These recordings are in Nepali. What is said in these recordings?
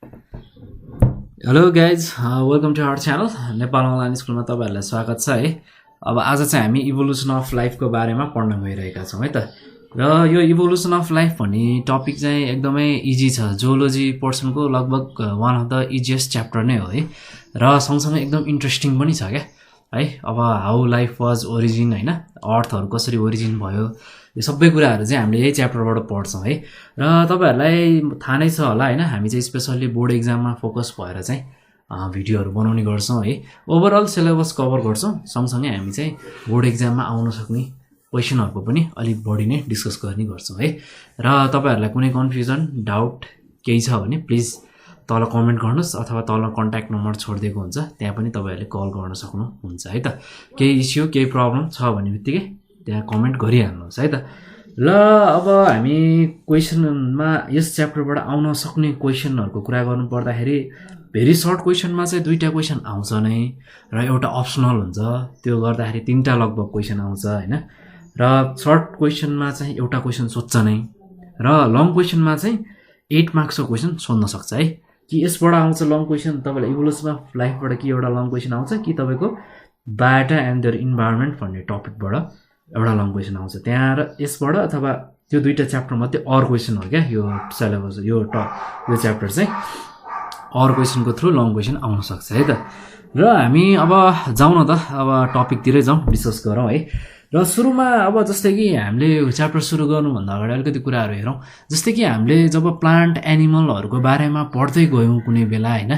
Hello guys, welcome to our channel Nepal online स्कुलमा तपाईँहरूलाई स्वागत छ है। अब आज चाहिँ हामी इभोल्युसन अफ लाइफको बारेमा पढ्न गइरहेका छौँ है त। र यो इभोल्युसन अफ लाइफ भन्ने टपिक चाहिँ एकदमै इजी छ। जोलोजी पोर्सनको लगभग one of the easiest chapter नै हो है। र सँगसँगै एकदम इन्ट्रेस्टिङ पनि छ क्या है। अब हाउ लाइफ वाज ओरिजिन होइन, अर्थहरू कसरी ओरिजिन भयो, यो सबै कुराहरू चाहिँ हामीले यही च्याप्टरबाट पढ्छौँ है। र तपाईँहरूलाई थाहा नै छ होला होइन, हामी चाहिँ स्पेसल्ली बोर्ड एक्जाममा फोकस भएर चाहिँ भिडियोहरू बनाउने गर्छौँ है। ओभरअल सिलेबस कभर गर्छौँ, सँगसँगै हामी चाहिँ बोर्ड एक्जाममा आउन सक्ने क्वेसनहरूको पनि अलिक बढी नै डिस्कस गर्ने गर्छौँ है। र तपाईँहरूलाई कुनै कन्फ्युजन डाउट केही छ भने प्लिज तल कमेन्ट गर्नुहोस् अथवा तल कन्ट्याक्ट नम्बर छोडिदिएको हुन्छ, त्यहाँ पनि तपाईँहरूले कल गर्न सक्नुहुन्छ है त। केही इस्यु केही प्रब्लम छ भने बित्तिकै त्यहाँ कमेन्ट गरिहाल्नुहोस् है त। ल अब हामी क्वेसनमा यस च्याप्टरबाट आउन सक्ने क्वेसनहरूको कुरा गर्नु पर्दाखेरि भेरी सर्ट क्वेसनमा चाहिँ 2टा क्वेसन आउँछ नै र एउटा अप्सनल हुन्छ। त्यो गर्दाखेरि 3टा लगभग क्वेसन आउँछ होइन। र सर्ट क्वेसनमा चाहिँ एउटा क्वेसन सोध्छ नै र लङ क्वेसनमा चाहिँ 8 मार्क्सको क्वेसन सोध्न सक्छ है। कि यसबाट आउँछ लङ क्वेसन, तपाईँलाई इभोल्युसन अफ लाइफबाट कि एउटा लङ क्वेसन आउँछ कि तपाईँको बायोटा एन्ड देयर इन्भाइरोमेन्ट भन्ने टपिकबाट एउटा लङ क्वेसन आउँछ त्यहाँ। र यसबाट अथवा त्यो 2टा च्याप्टर मात्रै अर क्वेसन हो क्या यो सिलेबस, यो च्याप्टर चाहिँ अर क्वेसनको थ्रु लङ क्वेसन आउन सक्छ है त। र हामी अब जाउँ न त, अब टपिकतिरै जाउँ, डिस्कस गरौँ है। र सुरुमा अब जस्तै कि हामीले च्याप्टर सुरु गर्नुभन्दा अगाडि अलिकति कुराहरू हेरौँ। जस्तै कि हामीले जब प्लान्ट एनिमलहरूको बारेमा पढ्दै गयौँ कुनै बेला होइन,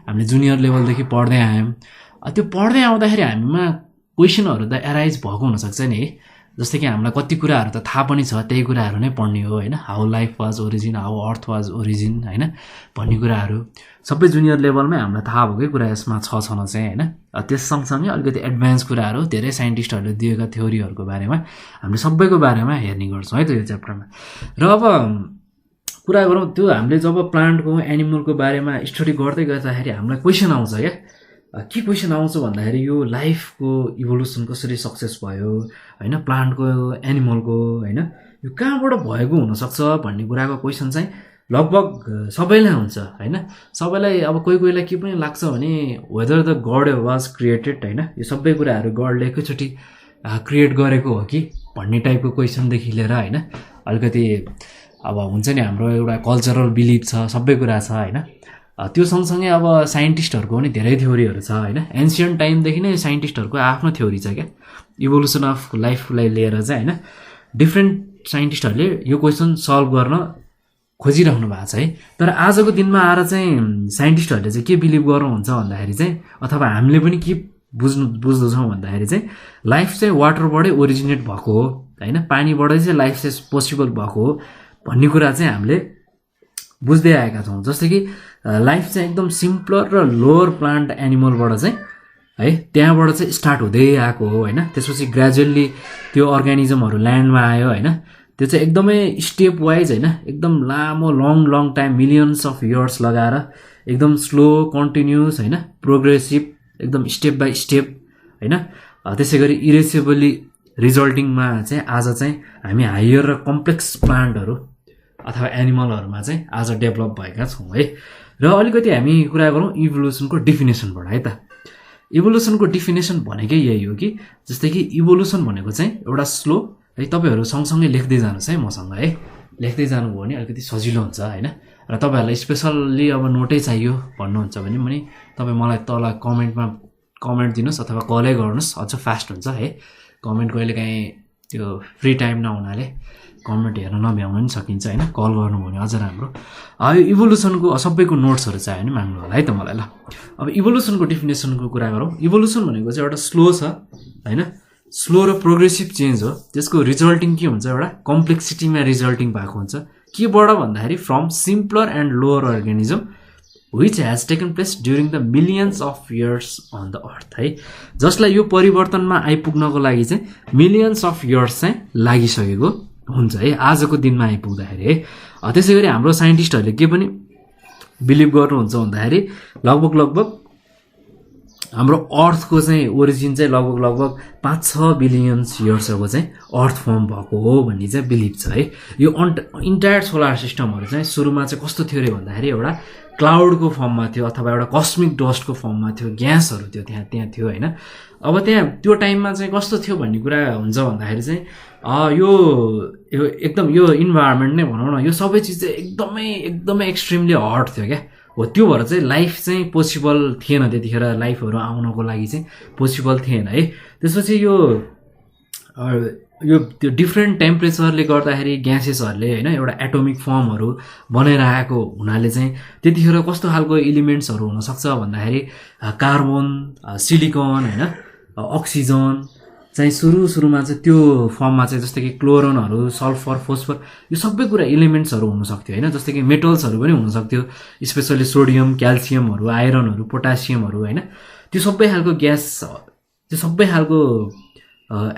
हामीले जुनियर लेभलदेखि पढ्दै आयौँ। त्यो पढ्दै आउँदाखेरि हामीमा क्वेसनहरू त एराइज भएको हुनसक्छ नि है। जस्तै कि हामीलाई कति कुराहरू त थाहा पनि छ, त्यही कुराहरू नै पढ्ने हो होइन। How life was origin, how earth was origin होइन भन्ने कुराहरू सबै जुनियर लेभलमै हामीलाई थाहा भएकै कुरा यसमा छ न चाहिँ होइन। त्यस सँगसँगै अलिकति एडभान्स कुराहरू धेरै साइन्टिस्टहरूले दिएका थ्योरीहरूको बारेमा हामीले सबैको बारेमा हेर्ने गर्छौँ है त यो च्याप्टरमा। र अब कुरा गरौँ, त्यो हामीले जब प्लान्टको एनिमलको बारेमा स्टडी गर्दै गर्दाखेरि हामीलाई क्वेसन आउँछ क्या। के क्वेसन आउँछ भन्दाखेरि यो लाइफको इभोल्युसन कसरी सक्सेस भयो होइन, प्लान्टको एनिमलको होइन, यो कहाँबाट भएको हुनसक्छ भन्ने कुराको क्वेसन चाहिँ लगभग सबैलाई हुन्छ होइन। सबैलाई अब कोहीलाई के पनि लाग्छ भने whether the God was created होइन, यो सबै कुराहरू गडले एकैचोटि क्रिएट गरेको हो कि भन्ने टाइपको क्वेसनदेखि लिएर होइन। अलिकति अब हुन्छ नि, हाम्रो एउटा कल्चरल बिलिफ छ, सबै कुरा छ होइन। त्यो सँगसँगै अब साइन्टिस्टहरूको पनि धेरै थ्योरीहरू छ होइन। एन्सियन्ट टाइमदेखि नै साइन्टिस्टहरूको आफ्नो थ्योरी छ क्या इभोल्युसन अफ लाइफलाई लिएर चाहिँ होइन। डिफ्रेन्ट साइन्टिस्टहरूले यो क्वेसन सल्भ गर्न खोजिराख्नु भएको छ है। तर आजको दिनमा आएर चाहिँ साइन्टिस्टहरूले चाहिँ के बिलिभ गर्नुहुन्छ भन्दाखेरि चाहिँ, अथवा हामीले पनि के बुझ्दछौँ भन्दाखेरि चाहिँ लाइफ चाहिँ वाटरबाटै ओरिजिनेट भएको हो होइन, पानीबाटै चाहिँ लाइफ चाहिँ पोसिबल भएको हो भन्ने कुरा चाहिँ हामीले बुझ्दै आएका छौँ। जस्तै कि लाइफ चाहिँ एकदम सिम्पलर र लोवर प्लान्ट एनिमलबाट चाहिँ है, त्यहाँबाट चाहिँ स्टार्ट हुँदै आएको हो होइन। त्यसपछि ग्रेजुअल्ली त्यो अर्गानिजमहरू ल्यान्डमा आयो होइन। त्यो चाहिँ एकदमै स्टेप वाइज होइन, एकदम लामो long time millions of years लगाएर एकदम स्लो कन्टिन्युस होइन, प्रोग्रेसिभ एकदम स्टेप बाई स्टेप होइन। त्यसै गरी इरेसेबली रिजल्टिङमा चाहिँ आज चाहिँ हामी हायर र कम्प्लेक्स प्लान्टहरू अथवा एनिमलहरूमा चाहिँ आज डेभलप भएका छौँ है। र अलिकति हामी कुरा गरौँ इभोल्युसनको डिफिनेसनबाट है त। इभोल्युसनको डिफिनेसन भनेकै यही हो कि जस्तै कि इभोल्युसन भनेको चाहिँ एउटा स्लो है। तपाईँहरू सँगसँगै लेख्दै जानुहोस् है मसँग है, लेख्दै जानुभयो भने अलिकति सजिलो हुन्छ होइन। र तपाईँहरूलाई स्पेसल्ली अब नोटै चाहियो भन्नुहुन्छ भने पनि तपाईँ मलाई तल कमेन्ट दिनुहोस् अथवा कलै गर्नुहोस्, अझ फास्ट हुन्छ है। कमेन्ट कहिलेकाहीँ त्यो फ्री टाइम नहुनाले कमेन्ट हेर्न नभ्याउन पनि सकिन्छ होइन, कल गर्नुभयो भने अझ राम्रो। यो इभोल्युसनको सबैको नोट्सहरू चाहियो भने माग्नु होला है त मलाई। ल अब इभोल्युसनको डिफिनेसनको कुरा गरौँ। इभोल्युसन भनेको चाहिँ एउटा स्लो छ होइन, स्लो र प्रोग्रेसिभ चेन्ज हो। त्यसको रिजल्टिङ के हुन्छ, एउटा कम्प्लेक्सिटीमा रिजल्टिङ भएको हुन्छ। केबाट भन्दाखेरि from simpler and lower organism which has taken place during the millions of years on the earth है। जसलाई यो परिवर्तनमा आइपुग्नको लागि चाहिँ मिलियन्स अफ इयर्स चाहिँ लागिसकेको हुन्छ है आजको दिनमा आइपुग्दाखेरि है। त्यसै गरी हाम्रो साइन्टिस्टहरूले के पनि बिलिभ गर्नुहुन्छ भन्दाखेरि लगभग हाम्रो अर्थको चाहिँ ओरिजिन चाहिँ लगभग 5-6 बिलियन इयर्सको चाहिँ अर्थ फर्म भएको हो भन्ने चाहिँ बिलिभ छ है। यो इन्टायर सोलर सिस्टमहरू चाहिँ सुरुमा चाहिँ कस्तो थियो अरे भन्दाखेरि एउटा क्लाउडको फर्ममा थियो अथवा एउटा कस्मिक डस्टको फर्ममा थियो, ग्यासहरू थियो त्यहाँ थियो होइन। अब त्यहाँ त्यो टाइममा चाहिँ कस्तो थियो भन्ने कुरा हुन्छ भन्दाखेरि चाहिँ यो एकदम यो इन्भाइरोमेन्ट नै भनौँ न, यो सबै चिज चाहिँ एकदमै एक्सट्रिमली हट थियो क्या। हो त्यो भएर चाहिँ लाइफ चाहिँ पोसिबल थिएन त्यतिखेर, लाइफहरू आउनको लागि चाहिँ पोसिबल थिएन है। त्यसपछि यो त्यो डिफ्रेन्ट टेम्परेचरले गर्दाखेरि ग्यासेसहरूले होइन एउटा एटोमिक फर्महरू बनाएर आएको हुनाले चाहिँ त्यतिखेर कस्तो खालको इलिमेन्ट्सहरू हुनसक्छ भन्दाखेरि कार्बन, सिलिकन होइन, अक्सिजन चाहिँ सुरुमा चाहिँ त्यो फर्ममा चाहिँ जस्तै कि क्लोरोनहरू, सल्फर, फोस्फर यो सबै कुरा इलिमेन्ट्सहरू हुनसक्थ्यो होइन। जस्तै कि मेटल्सहरू पनि हुनसक्थ्यो, स्पेसली सोडियम, क्याल्सियमहरू, आइरनहरू, पोटासियमहरू होइन। त्यो सबै खालको ग्यास, त्यो सबै खालको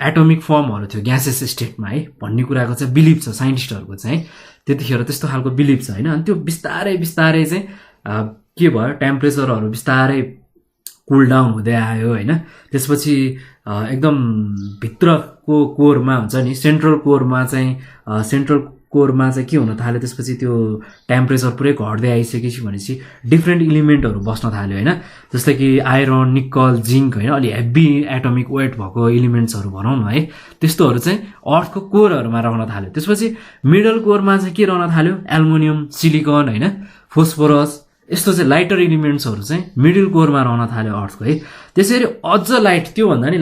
एटोमिक फर्महरू थियो ग्यासेस स्टेटमा है भन्ने कुराको चाहिँ बिलिभ छ साइन्टिस्टहरूको चाहिँ त्यतिखेर त्यस्तो खालको बिलिभ छ होइन। अनि त्यो बिस्तारै चाहिँ के भयो, टेम्परेचरहरू बिस्तारै कुल डाउन हुँदै आयो होइन। त्यसपछि एकदम भित्रको कोरमा हुन्छ नि, सेन्ट्रल कोरमा चाहिँ के हुन थाल्यो, त्यसपछि त्यो टेम्परेचर पुरै घट्दै आइसकेपछि भनेपछि डिफ्रेन्ट इलिमेन्टहरू बस्न थाल्यो होइन। जस्तै कि आइरन, निकल, जिङ्क होइन, अलि हेभी एटोमिक वेट भएको इलिमेन्ट्सहरू भनौँ न है, त्यस्तोहरू चाहिँ अर्थको कोरहरूमा रहन थाल्यो। त्यसपछि मिडल कोरमा चाहिँ के रहन थाल्यो, एल्युमिनियम, सिलिकन होइन, फोस्फोरस, यस्तो चाहिँ लाइटर इलिमेन्ट्सहरू चाहिँ मिडल कोरमा रहन थाल्यो अर्थको है। त्यसरी अझ लाइट, त्योभन्दा नि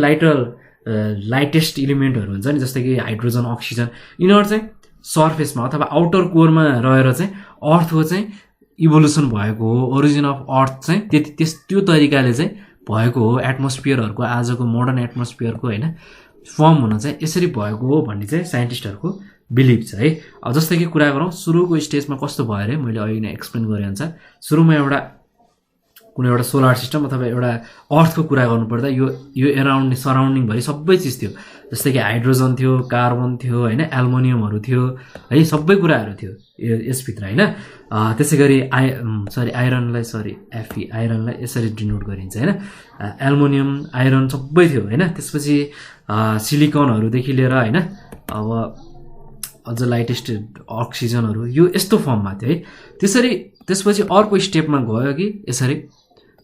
लाइटेस्ट इलिमेन्टहरू हुन्छ नि, जस्तै कि हाइड्रोजन, अक्सिजन, यिनीहरू चाहिँ सर्फेसमा अथवा आउटर कोरमा रहेर चाहिँ अर्थको चाहिँ इभोल्युसन भएको हो। ओरिजिन अफ अर्थ चाहिँ त्यो तरिकाले चाहिँ भएको हो। एटमोस्फियरहरूको, आजको मोडर्न एटमोस्फियरको होइन फर्म हुन चाहिँ यसरी भएको हो भन्ने चाहिँ साइन्टिस्टहरूको बिलिभ छ है। अब जस्तै कि कुरा गरौँ सुरुको स्टेजमा कस्तो भयो अरे, मैले अघि नै एक्सप्लेन गरेँ अनुसार सुरुमा कुनै एउटा सोलर सिस्टम अथवा एउटा अर्थको कुरा गर्नुपर्दा यो एराउन्ड सराउन्डिङभरि सबै चिज थियो। जस्तै कि हाइड्रोजन थियो, कार्बन थियो होइन, एल्युमिनियमहरू थियो है, सबै कुराहरू थियो यसभित्र होइन। त्यसै गरी आइरनलाई यसरी डिनोट गरिन्छ होइन, एल्युमिनियम, आइरन सबै थियो होइन। त्यसपछि सिलिकनहरूदेखि लिएर होइन, अब अझ लाइटेस्ट अक्सिजनहरू यो यस्तो फर्ममा थियो है। त्यसपछि अर्को स्टेपमा गयो कि यसरी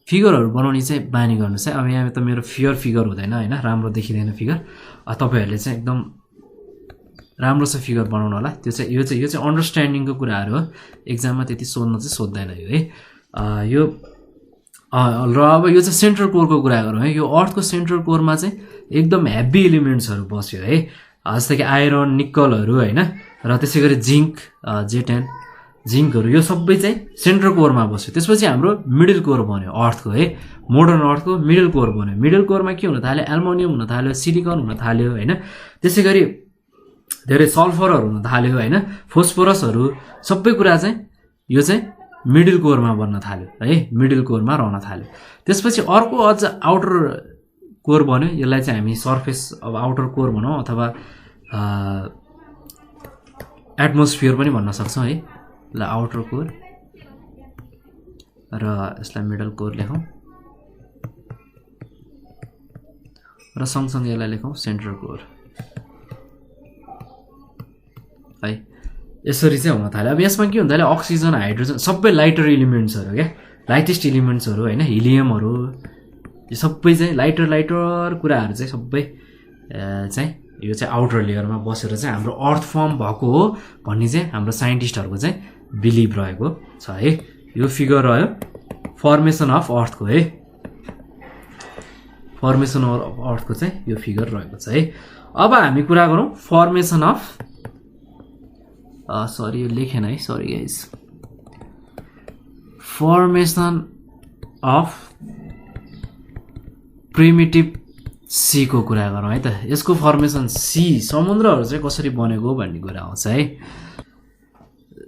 फिगरहरू बनाउने चाहिँ बानी गर्नुहोस् है। अब यहाँ त मेरो फिगर हुँदैन होइन, राम्रो देखिँदैन फिगर। तपाईँहरूले चाहिँ एकदम राम्रो छ फिगर बनाउनु होला। यो चाहिँ अन्डरस्ट्यान्डिङको कुराहरू हो, एक्जाममा त्यति सोध्दैन यो है। र अब यो चाहिँ सेन्ट्रल कोरको कुरा गरौँ है। यो अर्थको सेन्ट्रल कोरमा चाहिँ एकदम हेभी इलिमेन्ट्सहरू बस्यो है, जस्तै कि आइरन, निकलहरू होइन, र त्यसै गरी जिङ्कहरू यो सबै चाहिँ सेन्ट्रल कोरमा बस्यो। त्यसपछि हाम्रो मिडल कोर बन्यो अर्थको है, मोडर्न अर्थको मिडल कोर बन्यो। मिडल कोरमा के हुन थाल्यो, एल्युमिनियम हुन थाल्यो, सिलिकन हुन थाल्यो होइन। त्यसै गरी धेरै सल्फरहरू हुन थाल्यो होइन, फोस्फोरसहरू, सबै कुरा चाहिँ यो चाहिँ मिडल कोरमा बन्न थाल्यो है, मिडल कोरमा रहन थाल्यो। त्यसपछि अर्को अझ आउटर कोर बन्यो, यसलाई चाहिँ हामी सर्फेस अब आउटर कोर भनौँ अथवा एटमोस्फियर पनि भन्न सक्छौँ है। ल आउटर कोर र यसलाई मिडल कोर लेखौँ र सँगसँगै यसलाई लेखौँ सेन्ट्रल कोर है। यसरी चाहिँ हुन थाल्यो। अब यसमा के हुन थाल्यो, अक्सिजन, हाइड्रोजन सबै लाइटर इलिमेन्ट्सहरू क्या, लाइटेस्ट इलिमेन्ट्सहरू होइन, हिलियमहरू, यो सबै चाहिँ लाइटर कुराहरू चाहिँ सबै चाहिँ यो चाहिँ आउटर लेयरमा बसेर चाहिँ हाम्रो अर्थ फर्म भएको हो भन्ने चाहिँ हाम्रो साइन्टिस्टहरूको चाहिँ बिलिभ रहेको छ है। यो फिगर रह्यो फर्मेसन अफ अर्थको है, फर्मेसन अफ अर्थको चाहिँ यो फिगर रहेको छ है। अब हामी कुरा गरौँ फर्मेसन अफ यो लेखेन है, sorry guys, formation of primitive सीको कुरा गरौँ है त। यसको फर्मेसन समुद्रहरू चाहिँ कसरी बनेको भन्ने कुरा आउँछ है।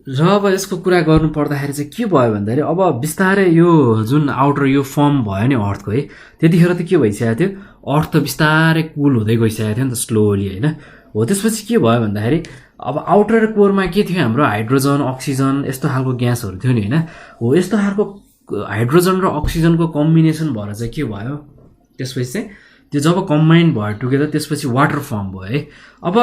र अब यसको कुरा गर्नु पर्दाखेरि चाहिँ के भयो भन्दाखेरि अब बिस्तारै यो जुन आउटर यो फर्म भयो नि अर्थको है, त्यतिखेर त के भइसकेको थियो, अर्थ त बिस्तारै कुल हुँदै गइसकेको थियो नि त स्लोली होइन। हो त्यसपछि के भयो भन्दाखेरि अब आउटर कोरमा के थियो, हाम्रो हाइड्रोजन, अक्सिजन यस्तो खालको ग्यासहरू थियो नि होइन। हो यस्तो खालको हाइड्रोजन र अक्सिजनको कम्बिनेसन भएर चाहिँ के भयो, त्यसपछि चाहिँ त्यो जब कम्बाइन भयो टुगेदर त्यसपछि वाटर फर्म भयो है। अब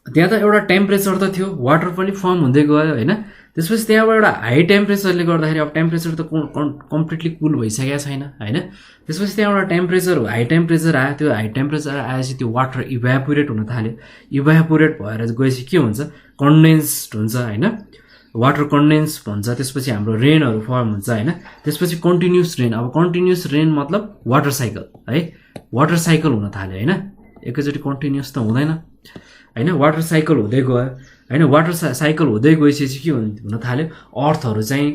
त्यहाँ त एउटा टेम्परेचर त थियो, वाटर पनि फर्म हुँदै गयो होइन। त्यसपछि त्यहाँबाट एउटा हाई टेम्परेचरले गर्दाखेरि अब टेम्परेचर त कम्प्लिटली कुल भइसकेको छैन होइन। त्यसपछि त्यहाँ एउटा टेम्परेचर हाई टेम्परेचर आयो, त्यो हाई टेम्परेचर आएपछि त्यो वाटर इभ्यापोरेट हुन थाल्यो। इभ्यापोरेट भएर गएपछि के हुन्छ, कन्डेन्स्ड हुन्छ होइन, वाटर कन्डेन्स भन्छ। त्यसपछि हाम्रो रेनहरू फर्म हुन्छ होइन। त्यसपछि कन्टिन्युस रेन, अब कन्टिन्युस रेन मतलब वाटर साइकल है, वाटर साइकल हुन थाल्यो होइन। एकैचोटि कन्टिन्युस त हुँदैन होइन, वाटर साइकल हुँदै गयो होइन। वाटर साइकल हुँदै गएपछि के हुन थाल्यो, अर्थहरू चाहिँ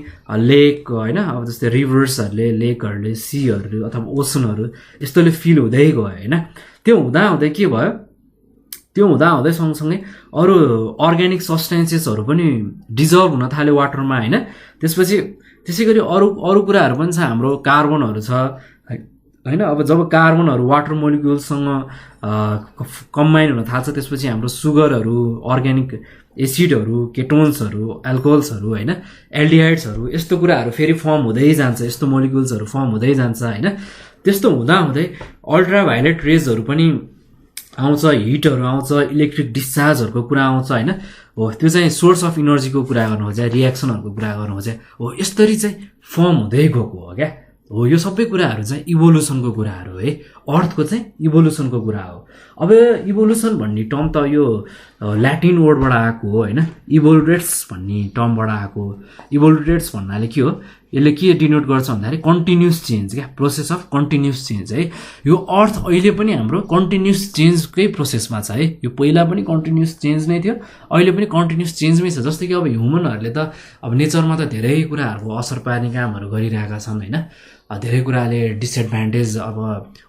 लेक होइन, अब जस्तै रिभर्सहरूले, लेकहरूले, सीहरू अथवा ओसनहरू यस्तोले फिल हुँदै गयो होइन। त्यो हुँदाहुँदै के भयो, त्यो हुँदाहुँदै सँगसँगै अरू अर्ग्यानिक सब्सटेन्सेसहरू पनि डिजल्भ हुन थाल्यो वाटरमा होइन। त्यसपछि त्यसै गरी अरू कुराहरू पनि छ, हाम्रो कार्बनहरू छ होइन। अब जब कार्बनहरू वाटर मोलिक्युल्ससँग कम्बाइन हुन थाल्छ त्यसपछि हाम्रो सुगरहरू, अर्ग्यानिक एसिडहरू, केटोन्सहरू, एल्कोहल्सहरू होइन, एल्डिहाइड्सहरू यस्तो कुराहरू फेरि फर्म हुँदै जान्छ, यस्तो मोलिक्युल्सहरू फर्म हुँदै जान्छ होइन। त्यस्तो हुँदाहुँदै अल्ट्राभायोलेट रेजहरू पनि आउँछ, हिटहरू आउँछ, इलेक्ट्रिक डिस्चार्जहरूको कुरा आउँछ होइन। हो त्यो चाहिँ सोर्स अफ इनर्जीको कुरा गर्नु हो चाहिँ, रियाक्सनहरूको कुरा गर्नु हो चाहिँ, हो यसरी चाहिँ फर्म हुँदै गएको हो क्या। हो यो सबै कुराहरू चाहिँ इभोल्युसनको कुराहरू है, अर्थको चाहिँ इभोल्युसनको कुरा हो। अब इभोल्युसन भन्ने टर्म त यो ल्याटिन वर्डबाट आएको हो होइन, इभोल्युटेट्स भन्ने टर्मबाट आएको। इभोल्युटेट्स भन्नाले के हो, यसले के डिनोट गर्छ भन्दाखेरि कन्टिन्युस चेन्ज क्या, प्रोसेस अफ कन्टिन्युस चेन्ज है। यो अर्थ अहिले पनि हाम्रो कन्टिन्युस चेन्जकै प्रोसेसमा छ है। यो पहिला पनि कन्टिन्युस चेन्ज नै थियो, अहिले पनि कन्टिन्युस चेन्जमै छ। जस्तै कि अब ह्युमनहरूले त अब नेचरमा त धेरै कुराहरूको असर पार्ने कामहरू गरिरहेका छन् होइन। धेरै कुराले डिसएडभान्टेज अब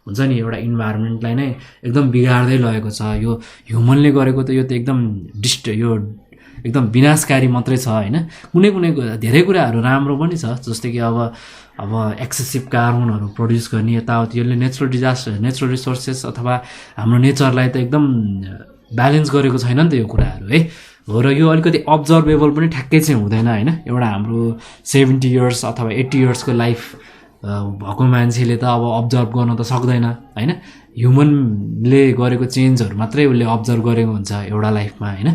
हुन्छ नि, एउटा इन्भाइरोमेन्टलाई नै एकदम बिगार्दै लगेको छ। यो ह्युमनले गरेको त यो त एकदम यो एकदम विनाशकारी मात्रै छ होइन। कुनै कुनै धेरै कुराहरू राम्रो पनि छ, जस्तै कि अब एक्सेसिभ कार्बनहरू प्रड्युस गर्ने यताउति, यसले नेचुरल रिसोर्सेस अथवा हाम्रो नेचरलाई त एकदम ब्यालेन्स गरेको छैन नि त यो कुराहरू है। हो र यो अलिकति अब्जर्भेबल पनि ठ्याक्कै चाहिँ हुँदैन होइन। एउटा हाम्रो 70 इयर्स अथवा 80 इयर्सको लाइफ भएको मान्छेले त अब अब्जर्भ गर्न त सक्दैन होइन। ह्युमनले गरेको चेन्जहरू मात्रै उसले अब्जर्भ गरेको हुन्छ एउटा लाइफमा होइन।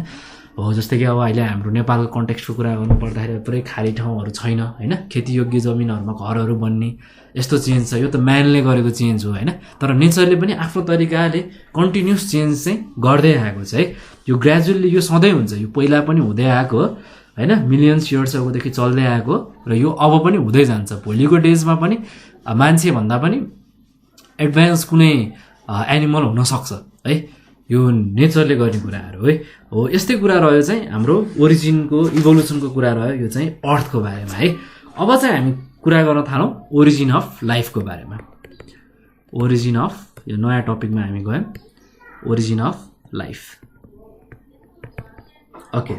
हो जस्तै कि अब अहिले हाम्रो नेपालको कन्टेक्स्टको कुरा गर्नु पर्दाखेरि पुरै खाली ठाउँहरू छैन होइन, खेतीयोग्य जमिनहरूमा घरहरू बन्ने यस्तो चेन्ज छ। यो त म्यानले गरेको चेन्ज हो होइन। तर नेचरले पनि आफ्नो तरिकाले कन्टिन्युस चेन्ज चाहिँ गर्दै आएको छ है। यो ग्रेजुअली यो सधैँ हुन्छ, यो पहिला पनि हुँदै आएको हो होइन, मिलियन्स इयर्स अगोदेखि चल्दै आएको र यो अब पनि हुँदै जान्छ। भोलिको डेजमा पनि मान्छे भन्दा पनि एडभान्स कुनै एनिमल हुनसक्छ है। यो नेचरले गर्ने कुराहरू है। हो यस्तै कुरा रह्यो चाहिँ हाम्रो ओरिजिनको इभोल्युसनको कुरा रह्यो, यो चाहिँ अर्थको बारेमा है। अब चाहिँ हामी कुरा गर्न थालौँ ओरिजिन अफ लाइफको बारेमा। ओरिजिन अफ, यो नयाँ टपिकमा हामी गयौँ, ओरिजिन अफ लाइफ। ओके,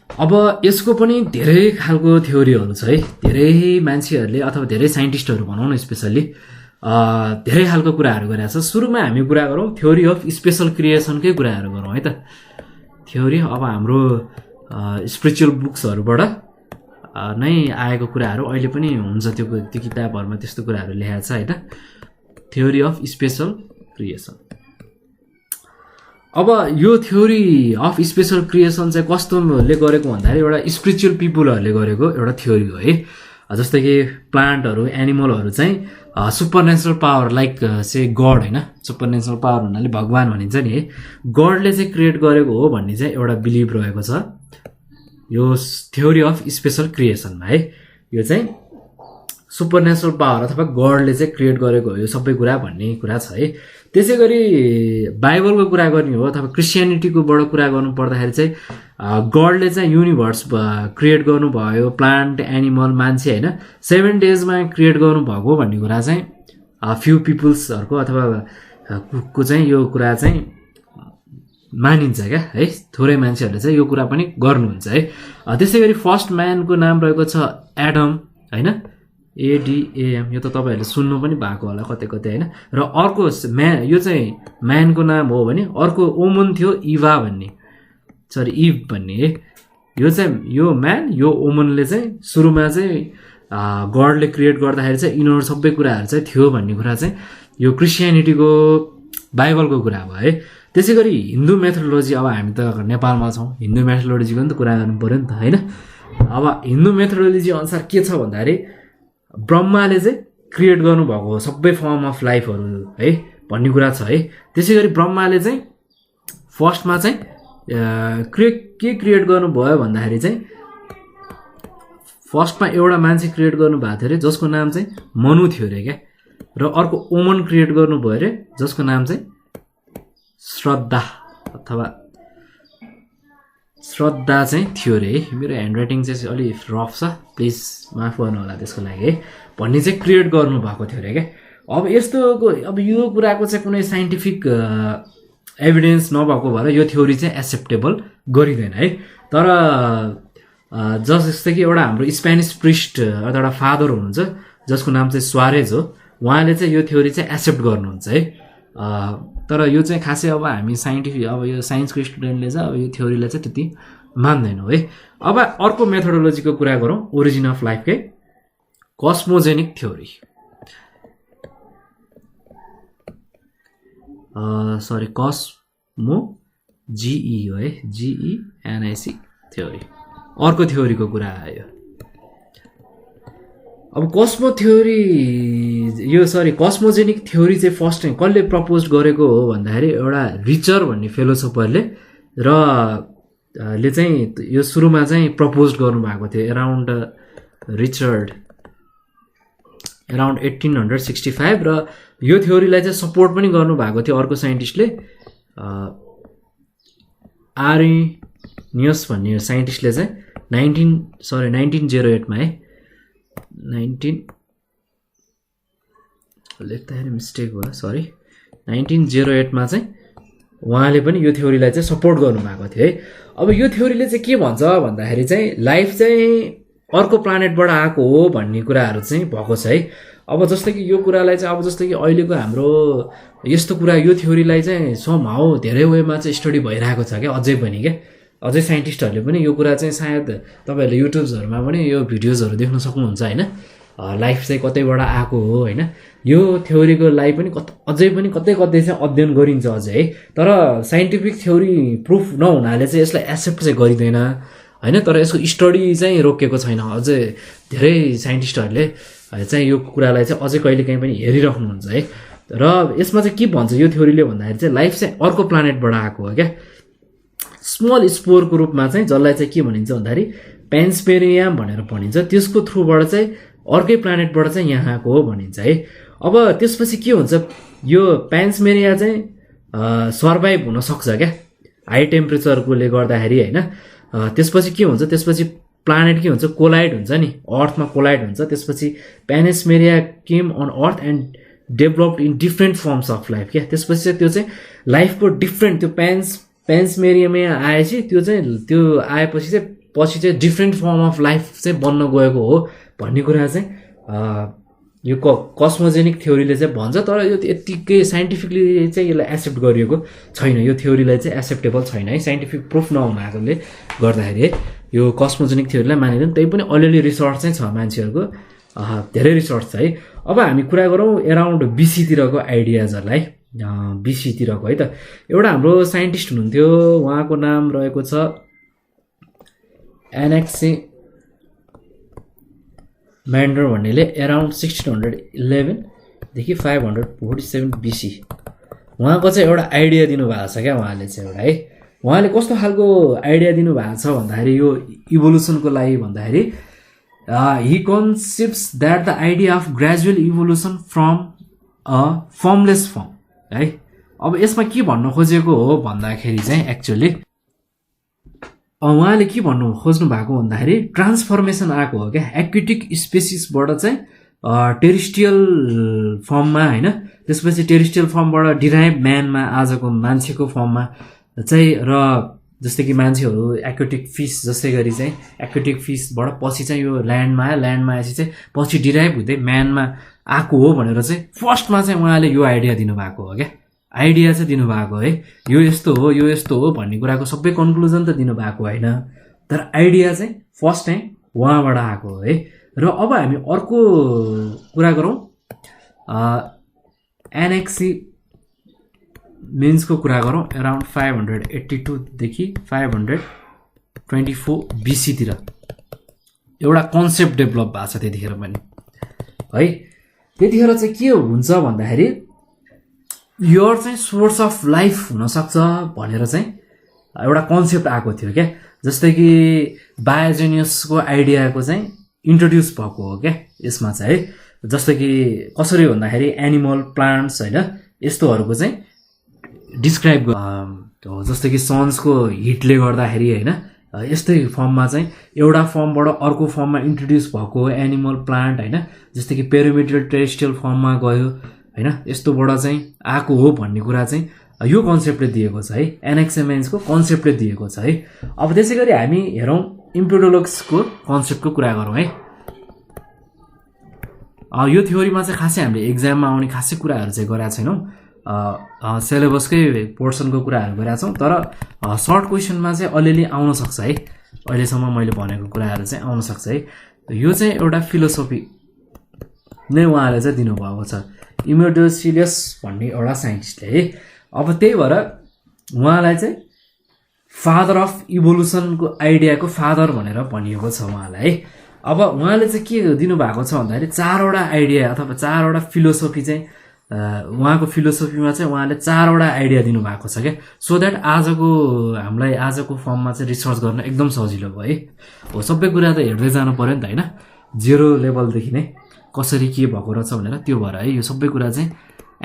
अब यसको पनि धेरै खालको थ्योरीहरू छ है। धेरै मान्छेहरूले अथवा धेरै साइन्टिस्टहरू भनौँ न स्पेसल्ली धेरै खालको कुराहरू गरेका छ। सुरुमा हामी कुरा गरौँ थ्योरी अफ स्पेसल क्रिएसनकै कुराहरू गरौँ है त। थ्योरी अब हाम्रो स्पिरिचुअल बुक्सहरूबाट नै आएको कुराहरू अहिले पनि हुन्छ, त्यो किताबहरूमा त्यस्तो कुराहरू लेखेको छ होइन। Theory of special creation. अब यो थ्योरी अफ स्पेसल क्रिएसन चाहिँ कस्तोले गरेको भन्दाखेरि एउटा स्पिरिचुअल पिपुलहरूले गरेको एउटा थ्योरी हो है। जस्तै कि प्लान्टहरू, एनिमलहरू चाहिँ सुपर नेचुरल पावर लाइक चाहिँ गड होइन, सुपर नेचुरल पावर भन्नाले भगवान् भनिन्छ नि है, गडले चाहिँ क्रिएट गरेको हो भन्ने चाहिँ एउटा बिलिभ रहेको छ यो थ्योरी अफ स्पेसल क्रिएसनमा है। यो चाहिँ सुपर नेचुरल पावर अथवा गडले चाहिँ क्रिएट गरेको हो यो सबै कुरा भन्ने कुरा छ है। त्यसै गरी बाइबलको कुरा गर्ने हो अथवा क्रिस्चियनिटीकोबाट कुरा गर्नु पर्दाखेरि चाहिँ गडले चाहिँ युनिभर्स क्रिएट गर्नुभयो, प्लान्ट, एनिमल, मान्छे होइन, 7 डेजमा क्रिएट गर्नुभएको भन्ने कुरा चाहिँ फ्यु पिपुल्सहरूको अथवा को चाहिँ यो कुरा चाहिँ मानिन्छ क्या है। थोरै मान्छेहरूले चाहिँ यो कुरा पनि गर्नुहुन्छ है। त्यसै गरी फर्स्ट म्यानको नाम रहेको छ एडम होइन, ADAM, यो त तपाईँहरूले सुन्नु पनि भएको होला कतै कतै होइन। र अर्को यो चाहिँ म्यानको नाम हो भने अर्को ओमन थियो, इभा भन्ने, सरी इभ भन्ने है। यो चाहिँ यो म्यान, यो ओमनले चाहिँ सुरुमा चाहिँ गडले क्रिएट गर्दाखेरि चाहिँ यिनीहरू सबै कुराहरू चाहिँ थियो भन्ने कुरा चाहिँ यो क्रिस्चियनिटीको बाइबलको कुरा भयो है। त्यसै गरी हिन्दू मेथोडोलोजी, अब हामी त नेपालमा छौँ, हिन्दू मेथोडोलोजीको नि त कुरा गर्नु पऱ्यो नि त होइन। अब हिन्दू मेथोडोलोजी अनुसार के छ भन्दाखेरि ब्रह्माले चाहिँ क्रिएट गर्नुभएको हो सबै फर्म अफ लाइफहरू है भन्ने कुरा छ है। त्यसै गरी ब्रह्माले चाहिँ फर्स्टमा चाहिँ के क्रिएट गर्नुभयो भन्दाखेरि चाहिँ फर्स्टमा एउटा मान्छे क्रिएट गर्नुभएको थियो अरे जसको नाम चाहिँ मनु थियो अरे क्या, र अर्को ओमन क्रिएट गर्नुभयो अरे जसको नाम चाहिँ श्रद्धा चाहिँ थियो अरे है। मेरो ह्यान्ड राइटिङ चाहिँ अलिक रफ छ, प्लिज माफ गर्नु होला त्यसको लागि है। भन्ने चाहिँ क्रिएट गर्नुभएको थियो अरे क्या। अब यस्तोको अब यो कुराको चाहिँ कुनै साइन्टिफिक एभिडेन्स नभएको भएर यो थ्योरी चाहिँ एक्सेप्टेबल गरिँदैन है। तर जस्तै कि एउटा हाम्रो स्पेनिस प्रिस्ट अथवा एउटा फादर हुनुहुन्छ जसको नाम चाहिँ सुआरेज हो, उहाँले चाहिँ यो थ्योरी चाहिँ एक्सेप्ट गर्नुहुन्छ है। तर यो चाहिँ खासै अब हामी साइन्टिफिक अब यो साइन्सको स्टुडेन्टले चाहिँ अब यो थ्योरीलाई चाहिँ त्यति मान्दैनौँ है। अब अर्को मेथोडोलोजीको कुरा गरौँ, ओरिजिन अफ लाइफकै कस्मोजेनिक थ्योरी। सरी कस्मो जिई हो है, जिइएनआइसी थ्योरी, अर्को थ्योरीको कुरा आयो। अब कस्मोजेनिक थ्योरी चाहिँ फर्स्ट टाइम कसले प्रपोज गरेको हो भन्दाखेरि एउटा रिचर भन्ने फेलोसोफरले र ले चाहिँ यो सुरुमा चाहिँ प्रपोज गर्नुभएको थियो अराउन्ड 1865 र यो थ्योरीलाई चाहिँ सपोर्ट पनि गर्नुभएको थियो अर्को साइन्टिस्टले, आर्नियस भन्ने साइन्टिस्टले चाहिँ 1908 मा है, लेख्दाखेरि मिस्टेक भयो सरी, 1908 मा चाहिँ उहाँले पनि यो थ्योरीलाई चाहिँ सपोर्ट गर्नुभएको थियो है। अब यो थ्योरीले चाहिँ के भन्छ भन्दाखेरि चाहिँ लाइफ चाहिँ अर्को प्लानेटबाट आएको हो भन्ने कुराहरू चाहिँ भएको छ है। अब जस्तै कि यो कुरालाई चाहिँ अब जस्तै कि अहिलेको हाम्रो यस्तो कुरा यो थ्योरीलाई चाहिँ समहाउ धेरै वेमा चाहिँ स्टडी भइरहेको छ क्या अझै पनि क्या, अझै साइन्टिस्टहरूले पनि यो कुरा चाहिँ सायद तपाईँहरूले युट्युब्सहरूमा पनि यो भिडियोजहरू देख्न सक्नुहुन्छ होइन। लाइफ चाहिँ कतैबाट आएको हो होइन, यो थ्योरीको लागि पनि अझै पनि कतै चाहिँ अध्ययन गरिन्छ अझै है। तर साइन्टिफिक थ्योरी प्रुफ नहुनाले चाहिँ यसलाई एक्सेप्ट चाहिँ गरिँदैन होइन। तर यसको स्टडी चाहिँ रोकिएको छैन, अझै धेरै साइन्टिस्टहरूले चाहिँ यो कुरालाई चाहिँ अझै कहिलेकाहीँ पनि हेरिराख्नुहुन्छ है। र यसमा चाहिँ के भन्छ यो थ्योरीले भन्दाखेरि चाहिँ लाइफ चाहिँ अर्को प्लानेटबाट आएको हो क्या, स्मल स्पोरको रूपमा चाहिँ, जसलाई चाहिँ के भनिन्छ भन्दाखेरि पेन्सपेरियम भनेर भनिन्छ, त्यसको थ्रुबाट चाहिँ अर्कै प्लानेटबाट चाहिँ यहाँ आएको हो भनिन्छ है। अब त्यसपछि के हुन्छ, यो पेन्समेरिया चाहिँ सर्भाइभ हुन सक्छ क्या हाई टेम्परेचरकोले गर्दाखेरि होइन। त्यसपछि के हुन्छ, त्यसपछि प्लानेट के हुन्छ, कोलाइड हुन्छ नि, अर्थमा कोलाइड हुन्छ। त्यसपछि panspermia came on earth and developed in different forms of life क्या। त्यसपछि चाहिँ त्यो चाहिँ लाइफको डिफ्रेन्ट त्यो पेन्समेरियमै आएपछि त्यो आएपछि चाहिँ पछि चाहिँ डिफ्रेन्ट फर्म अफ लाइफ चाहिँ बन्न गएको हो भन्ने कुरा चाहिँ यो कस्मोजेनिक थ्योरीले चाहिँ भन्छ। तर यो यत्तिकै साइन्टिफिकली चाहिँ यसलाई एक्सेप्ट गरिएको छैन, यो थ्योरीलाई चाहिँ एक्सेप्टेबल छैन है, साइन्टिफिक प्रुफ नहुनाले गर्दाखेरि है। यो कस्मोजेनिक थ्योरीलाई मानिँदैन, त्यही पनि अलिअलि रिसर्च चाहिँ छ मान्छेहरूको, धेरै रिसर्च छ है। अब हामी कुरा गरौँ एराउन्ड बिसीतिरको आइडियाजहरूलाई, बिसीतिरको है त। एउटा हाम्रो साइन्टिस्ट हुनुहुन्थ्यो, उहाँको नाम रहेको छ एनेक्सिमेन्डर भन्नेले एराउन्ड 1611 देखि 547 BC उहाँको चाहिँ एउटा आइडिया दिनुभएको छ क्या उहाँले चाहिँ एउटा है। उहाँले कस्तो खालको आइडिया दिनुभएको छ भन्दाखेरि यो इभोल्युसनको लागि भन्दाखेरि he conceived that the idea of gradual evolution from a formless form है। अब यसमा के भन्नु खोजेको हो भन्दाखेरि चाहिँ एक्चुअली उहाँले के भन्नु खोज्नु भएको भन्दाखेरि ट्रान्सफर्मेसन आएको हो क्या एक्वेटिक स्पेसिसबाट चाहिँ टेरिस्ट्रियल फर्ममा होइन। त्यसपछि टेरिस्ट्रियल फर्मबाट डिराइभ म्यानमा आजको मान्छेको फर्ममा चाहिँ, र जस्तै कि मान्छेहरू एक्वेटिक फिस जस्तै गरी चाहिँ एक्वेटिक फिसबाट पछि चाहिँ यो ल्यान्डमा आयो, ल्यान्डमा आएपछि चाहिँ पछि डिराइभ हुँदै म्यानमा आएको हो भनेर चाहिँ फर्स्टमा चाहिँ उहाँले यो आइडिया दिनुभएको हो क्या, आइडिया चाहिँ दिनुभएको है। यो यस्तो हो यो यस्तो हो भन्ने कुराको सबै कन्क्लुजन त दिनुभएको होइन, तर आइडिया चाहिँ फर्स्ट टाइम उहाँबाट आएको हो है। र अब हामी अर्को कुरा गरौँ एनेक्सी मिन्सको कुरा गरौँ अराउन्ड 582 देखि 524 BC तिर एउटा कन्सेप्ट डेभलप भएको छ त्यतिखेर पनि है। त्यतिखेर चाहिँ के हुन्छ भन्दाखेरि यो चाहिँ सोर्स अफ लाइफ हुनसक्छ भनेर चाहिँ एउटा कन्सेप्ट आएको थियो क्या। जस्तै कि बायोजेनियसको आइडियाको चाहिँ इन्ट्रोड्युस भएको हो क्या यसमा चाहिँ है। जस्तै कि कसरी भन्दाखेरि एनिमल प्लान्ट्स होइन यस्तोहरूको चाहिँ डिस्क्राइब जस्तै कि सन्सको हिटले गर्दाखेरि होइन यस्तै फर्ममा चाहिँ एउटा फर्मबाट अर्को फर्ममा इन्ट्रोड्युस भएको एनिमल प्लान्ट होइन। जस्तै कि पेरिमेट्रियल टेरेस्ट्रियल फर्ममा गयो होइन यस्तोबाट चाहिँ आएको हो भन्ने कुरा चाहिँ यो कन्सेप्टले दिएको छ है। एनेक्सेमेन्सको कन्सेप्टले दिएको छ है। अब त्यसै गरी हामी हेरौँ इम्प्युडोलक्सको कन्सेप्टको कुरा गरौँ है। यो थ्योरीमा चाहिँ खासै हामीले एक्जाममा आउने खासै कुराहरू चाहिँ गरेका छैनौँ। सिलेबसकै पोर्सनको कुराहरू गरेका छौँ तर सर्ट क्वेसनमा चाहिँ अलिअलि आउन सक्छ है। अहिलेसम्म मैले भनेको कुराहरू चाहिँ आउन सक्छ है। यो चाहिँ एउटा फिलोसोफी नै उहाँले चाहिँ दिनुभएको छ इमेडोसिलियस भन्ने एउटा साइन्टिस्टले है। अब त्यही भएर उहाँलाई चाहिँ फादर अफ इभोल्युसनको आइडियाको फादर भनेर भनिएको छ उहाँलाई है। अब उहाँले चाहिँ के दिनुभएको छ भन्दाखेरि 4वटा आइडिया अथवा 4वटा फिलोसोफी चाहिँ उहाँको फिलोसोफीमा चाहिँ उहाँले 4वटा आइडिया दिनुभएको छ क्या। सो द्याट हामीलाई आजको फर्ममा चाहिँ रिसर्च गर्न एकदम सजिलो भयो है। हो सबै कुरा त हेर्दै जानु पऱ्यो नि त होइन जेरो लेभलदेखि नै कसरी के भएको रहेछ भनेर। त्यो भएर है यो सबै कुरा चाहिँ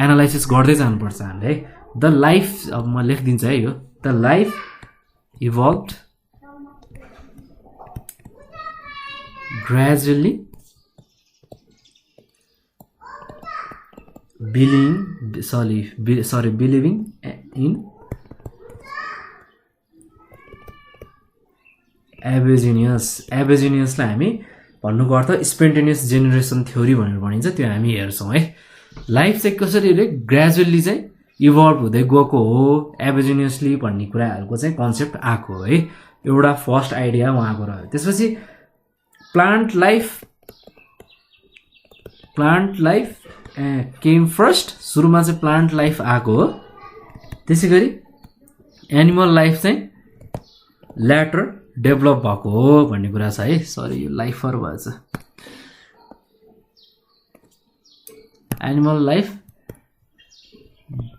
एनालाइसिस गर्दै जानुपर्छ हामीले है। द लाइफ अब म लेखिदिन्छु है यो the life evolved gradually believing in एबेजिनियसलाई हामी भन्नुको अर्थ स्पोन्टेनियस जेनेरेसन थ्योरी भनेर भनिन्छ त्यो हामी हेर्छौँ है। लाइफ चाहिँ कसरी ग्रेजुअली चाहिँ इभल्भ हुँदै गएको हो एबेजिनियसली भन्ने कुराहरूको चाहिँ कन्सेप्ट आएको है। एउटा फर्स्ट आइडिया उहाँको रह्यो। त्यसपछि प्लान्ट लाइफ केम फर्स्ट सुरुमा चाहिँ प्लान्ट लाइफ आएको हो। त्यसै गरी एनिमल लाइफ चाहिँ ल्याटर डेभलप भएको हो भन्ने कुरा छ है। सरी यो लाइफर भएछ animal life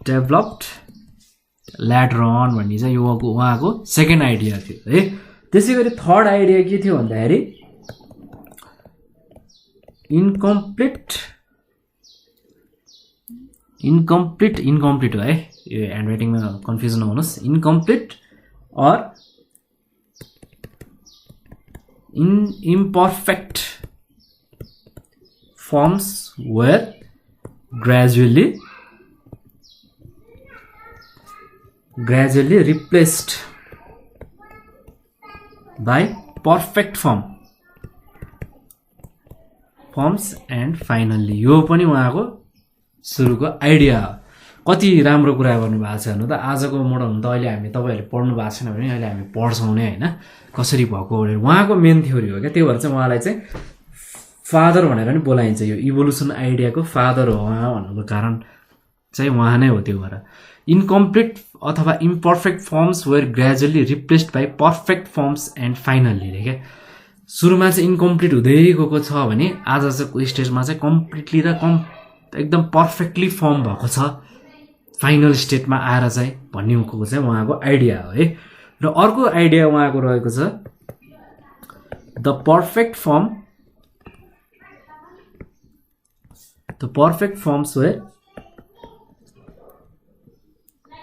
developed later on भन्ने चाहिँ यो उहाँको सेकेन्ड आइडिया थियो है। त्यसै गरी थर्ड आइडिया के थियो भन्दाखेरि इन्कम्प्लिट हो है। यो ह्यान्डराइटिङमा कन्फ्युजन नहुनुहोस्। Incomplete or imperfect forms were gradually replaced by perfect forms and finally यो पनि उहाँको सुरुको आइडिया हो। कति राम्रो कुरा गर्नुभएको छ हेर्नु त। आजको मोडल त अहिले हामी तपाईँहरूले पढ्नु भएको छैन भने अहिले हामी पढ्छौँ नै होइन कसरी भएको भनेर उहाँको मेन थ्योरी हो क्या। त्यही भएर चाहिँ उहाँलाई चाहिँ फादर भनेर पनि बोलाइन्छ। यो इभोल्युसन आइडियाको फादर हो उहाँ भन्नुको कारण चाहिँ उहाँ नै हो। त्यो भएर इन्कम्प्लिट अथवा imperfect forms were gradually replaced by perfect forms and finally रे क्या। सुरुमा चाहिँ इन्कम्प्लिट हुँदै गएको छ भने आजको स्टेजमा चाहिँ कम्प्लिटली र एकदम पर्फेक्टली फर्म भएको छ फाइनल स्टेटमा आएर चाहिँ भन्ने चाहिँ उहाँको आइडिया हो है। र अर्को आइडिया उहाँको रहेको छ the perfect forms were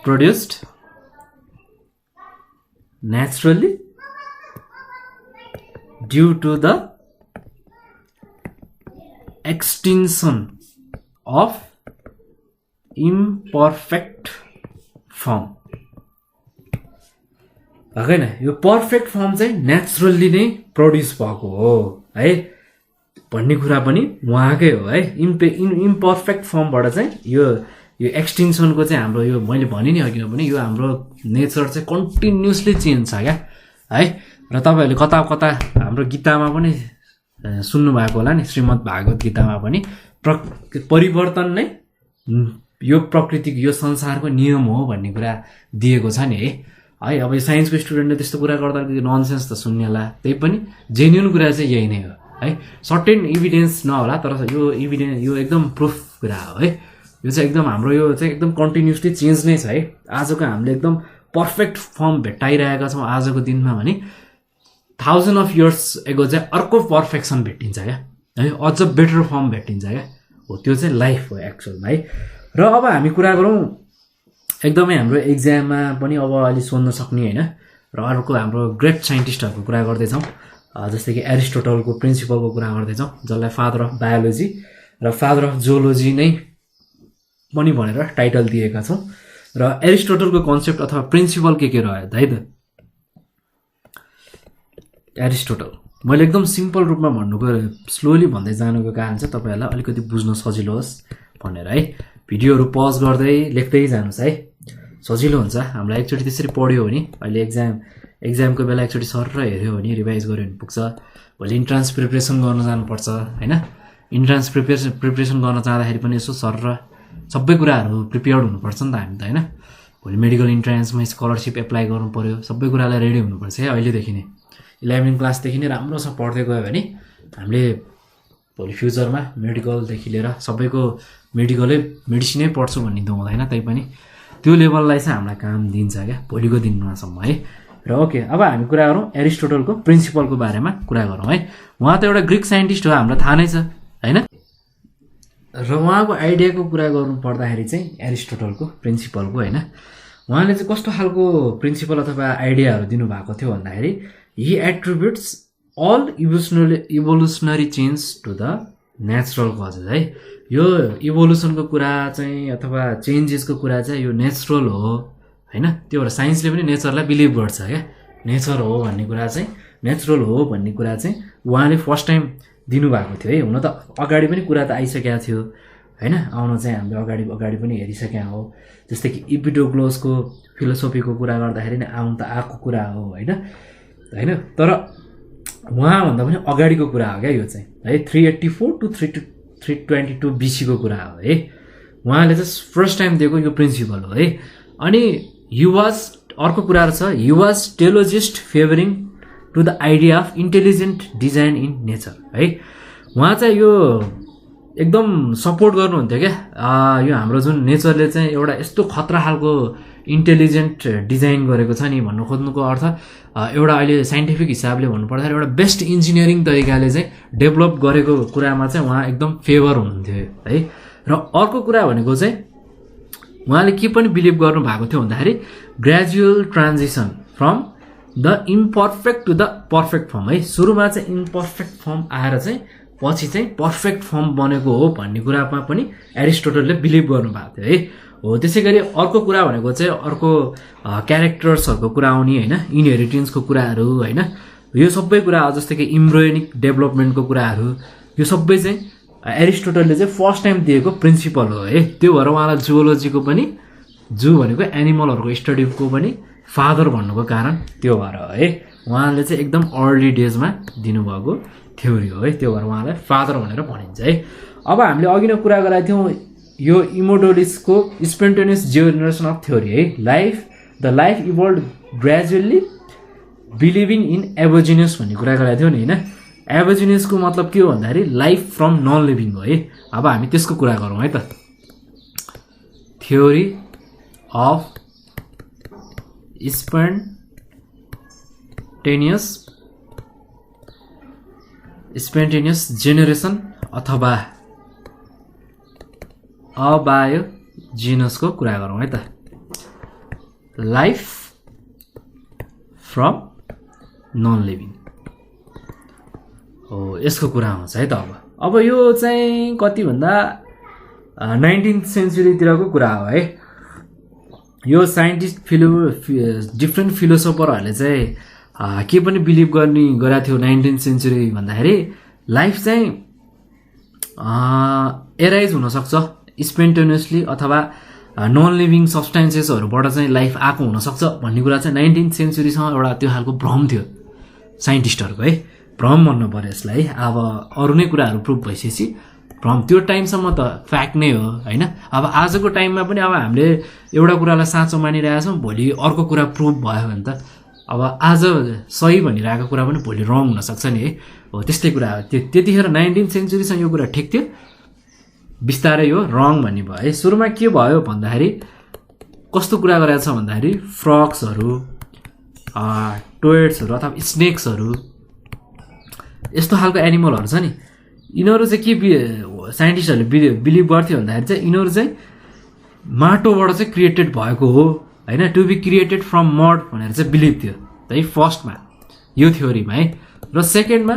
produced naturally due to the extinction of imperfect form। हैन यो पर्फेक्ट फर्म चाहिँ नेचुरली नै प्रोड्युस भएको हो है भन्ने कुरा पनि उहाँकै हो है। इम्पर्फेक्ट फर्मबाट चाहिँ यो एक्सटिन्सनको चाहिँ हाम्रो यो मैले भने नि अघि पनि यो हाम्रो नेचर चाहिँ कन्टिन्युसली चेन्ज छ क्या है। र तपाईँहरूले कता कता हाम्रो गीतामा पनि सुन्नुभएको होला नि श्रीमद् भागवत गीतामा पनि परिवर्तन नै यो प्रकृतिको यो संसारको नियम हो भन्ने कुरा दिएको छ नि है। अब यो साइन्सको स्टुडेन्टले त्यस्तो कुरा गर्दा ननसेन्स त सुन्नेला, त्यही पनि जेन्युन कुरा चाहिँ यही नै हो है। सर्टेन इभिडेन्स नहोला तर यो एकदम प्रुफ कुरा हो है। यो चाहिँ एकदम हाम्रो यो चाहिँ एकदम कन्टिन्युसली चेन्ज नै छ है। आजको हामीले एकदम पर्फेक्ट फर्म भेट्टाइरहेका छौँ आजको दिनमा भने 1000 of years एगो चाहिँ अर्को पर्फेक्सन भेटिन्छ क्या है, अझ बेटर फर्म भेटिन्छ क्या हो। त्यो चाहिँ लाइफ हो एक्चुअलमा है। र अब हामी कुरा गरौँ एकदमै हाम्रो एक्जाममा पनि अब अलि सोध्न सक्ने होइन, र अर्को हाम्रो ग्रेट साइन्टिस्टहरूको कुरा गर्दैछौँ, जस्तै कि एरिस्टोटलको प्रिन्सिपलको कुरा गर्दैछौँ, जसलाई फादर अफ बायोलोजी र फादर अफ जियोलोजी नै पनि भनेर टाइटल दिएका छौँ। र एरिस्टोटलको कन्सेप्ट अथवा प्रिन्सिपल के रह्यो है त। एरिस्टोटल मैले एकदम सिम्पल रूपमा भन्नुको स्लोली भन्दै जानुको कारण चाहिँ तपाईँहरूलाई अलिकति बुझ्न सजिलो होस् भनेर है। भिडियोहरू पज गर्दै लेख्दै जानुहोस् है, सजिलो हुन्छ हामीलाई। एकचोटि त्यसरी पढ्यो भने अहिले एक्जामको बेला एकचोटि सर हेऱ्यो भने रिभाइज गऱ्यो भने पुग्छ। भोलि इन्ट्रान्स प्रिपरेसन गर्न जानुपर्छ होइन, इन्ट्रान्स प्रिपरेसन गर्न जाँदाखेरि पनि यसो सर र सबै कुराहरू प्रिपेयर्ड हुनुपर्छ नि त हामी त होइन। भोलि मेडिकल इन्ट्रान्समा स्कलरसिप एप्लाई गर्नु पऱ्यो, सबै कुरालाई रेडी हुनुपर्छ है। अहिलेदेखि नै 11 क्लासदेखि नै राम्रोसँग पढ्दै गयो भने हामीले भोलि फ्युचरमा मेडिकलदेखि लिएर सबैको मेडिसिनै पढ्छु भन्ने त हुँदैन, तैपनि त्यो लेभललाई चाहिँ हामीलाई काम दिन्छ क्या भोलिको दिनमासम्म है। र ओके, अब हामी कुरा गरौँ एरिस्टोटलको प्रिन्सिपलको बारेमा कुरा गरौँ है। उहाँ त एउटा ग्रिक साइन्टिस्ट हो, हामीलाई थाहा नै छ होइन। र उहाँको आइडियाको कुरा गर्नु पर्दाखेरि चाहिँ एरिस्टोटलको प्रिन्सिपलको होइन, उहाँले चाहिँ कस्तो खालको प्रिन्सिपल अथवा आइडियाहरू दिनुभएको थियो भन्दाखेरि he attributes all evolutionary change to the natural causes है। यो इभोल्युसनको कुरा चाहिँ अथवा चेन्जेसको कुरा चाहिँ यो नेचुरल हो होइन। त्यो भएर साइन्सले पनि नेचरलाई बिलिभ गर्छ क्या, नेचर हो भन्ने कुरा चाहिँ नेचुरल हो भन्ने कुरा चाहिँ उहाँले फर्स्ट टाइम दिनुभएको थियो है। हुन त अगाडि पनि कुरा त आइसकेको थियो होइन, आउन चाहिँ हामीले अगाडि पनि हेरिसकेका हो। जस्तै कि इपिडोक्लोसको फिलोसोफीको कुरा गर्दाखेरि नै आउनु त आएको कुरा हो होइन। तर उहाँभन्दा पनि अगाडिको कुरा हो क्या यो चाहिँ है। 384 to 322 BC को कुरा हो है। उहाँले चाहिँ फर्स्ट टाइम दिएको यो प्रिन्सिपल हो है। अनि अर्को कुरा छ, he was teleologist favouring to the idea of intelligent design in nature है। उहाँ चाहिँ यो एकदम सपोर्ट गर्नुहुन्थ्यो क्या यो हाम्रो जुन नेचरले चाहिँ एउटा यस्तो खतरा खालको इन्टेलिजेन्ट डिजाइन गरेको छ नि भन्नु खोज्नुको अर्थ एउटा अहिले साइन्टिफिक हिसाबले भन्नुपर्दाखेरि एउटा बेस्ट इन्जिनियरिङ तरिकाले चाहिँ डेभलप गरेको कुरामा चाहिँ उहाँ एकदम फेभर हुनुहुन्थ्यो है। र अर्को कुरा भनेको चाहिँ उहाँले के पनि बिलिभ गर्नु भएको थियो भन्दाखेरि gradual transition from the imperfect to the perfect form है। सुरुमा चाहिँ इम्पर्फेक्ट फर्म आएर चाहिँ पछि चाहिँ पर्फेक्ट फर्म बनेको हो भन्ने कुरामा पनि एरिस्टोटलले बिलिभ गर्नु भएको थियो है हो। त्यसै गरी अर्को कुरा भनेको चाहिँ अर्को क्यारेक्टर्सहरूको कुरा आउने होइन, इनहेरिटेन्सको कुराहरू होइन। यो सबै कुरा जस्तै कि इम्ब्रोनिक डेभलपमेन्टको कुराहरू यो सबै चाहिँ एरिस्टोटलले चाहिँ फर्स्ट टाइम दिएको प्रिन्सिपल हो है। त्यो भएर उहाँलाई जुओलोजीको पनि, जू भनेको एनिमलहरूको स्टडीको पनि फादर भन्नुको कारण त्यो भएर है। उहाँले चाहिँ एकदम अर्ली डेजमा दिनुभएको थ्योरी हो है, त्यो भएर उहाँलाई फादर भनेर भनिन्छ है। अब हामीले अघि नै कुरा गरेका थियौँ यो इमोडोलिसको स्पोन्टेनियस जेनेरेसन अफ थ्योरी है। The life evolve gradually believing in एभोजिनियस भन्ने कुरा गरेका थियौँ नि होइन। एभोजिनियसको मतलब के हो भन्दाखेरि लाइफ फ्रम नन लिभिङ हो है। अब हामी त्यसको कुरा गरौँ है त। थ्योरी अफ स्पोन्टेनियस जेनेरेसन अथवा अबायोजिनसको कुरा गरौँ है त। लाइफ फ्रम नन लिभिङ हो, यसको कुरा आउँछ है त। अब यो चाहिँ कति भन्दा 19th सेन्चुरीतिरको कुरा हो है। यो साइन्टिस्ट डिफ्रेन्ट फिलोसोफरहरूले चाहिँ के पनि बिलिभ गरेको थियो 19th सेन्चुरी भन्दाखेरि लाइफ चाहिँ एराइज हुनसक्छ स्पोन्टेनियसली अथवा नन लिभिङ सब्सटेन्सेसहरूबाट चाहिँ लाइफ आएको हुनसक्छ भन्ने कुरा चाहिँ 19th सेन्चुरीसँग एउटा त्यो खालको भ्रम थियो साइन्टिस्टहरूको है। भ्रम भन्नु पर्यो यसलाई। अब अरू नै कुराहरू प्रुभ भइसकेपछि भ्रम, त्यो टाइमसम्म त फ्याक्ट नै हो होइन। अब आजको टाइममा पनि अब हामीले एउटा कुरालाई साँचो मानिरहेका छौँ, भोलि अर्को कुरा प्रुभ भयो भने त अब आज सही भनिरहेको कुरा पनि भोलि रङ हुनसक्छ नि है। हो त्यस्तै कुरा हो। त्यतिखेर 19th सेन्चुरीसँग यो कुरा ठिक थियो, बिस्तारै यो रङ भन्ने भयो है। सुरुमा के भयो भन्दाखेरि कस्तो कुरा गरेको छ भन्दाखेरि फ्रक्सहरू, टोयड्सहरू अथवा स्नेक्सहरू यस्तो खालको एनिमलहरू छ नि, यिनीहरू चाहिँ के साइन्टिस्टहरूले बिलिभ गर्थ्यो भन्दाखेरि चाहिँ यिनीहरू चाहिँ माटोबाट चाहिँ क्रिएटेड भएको हो होइन, to be created from mud भनेर चाहिँ बिलिभ थियो है फर्स्टमा, यो थ्योरीमा है। र सेकेन्डमा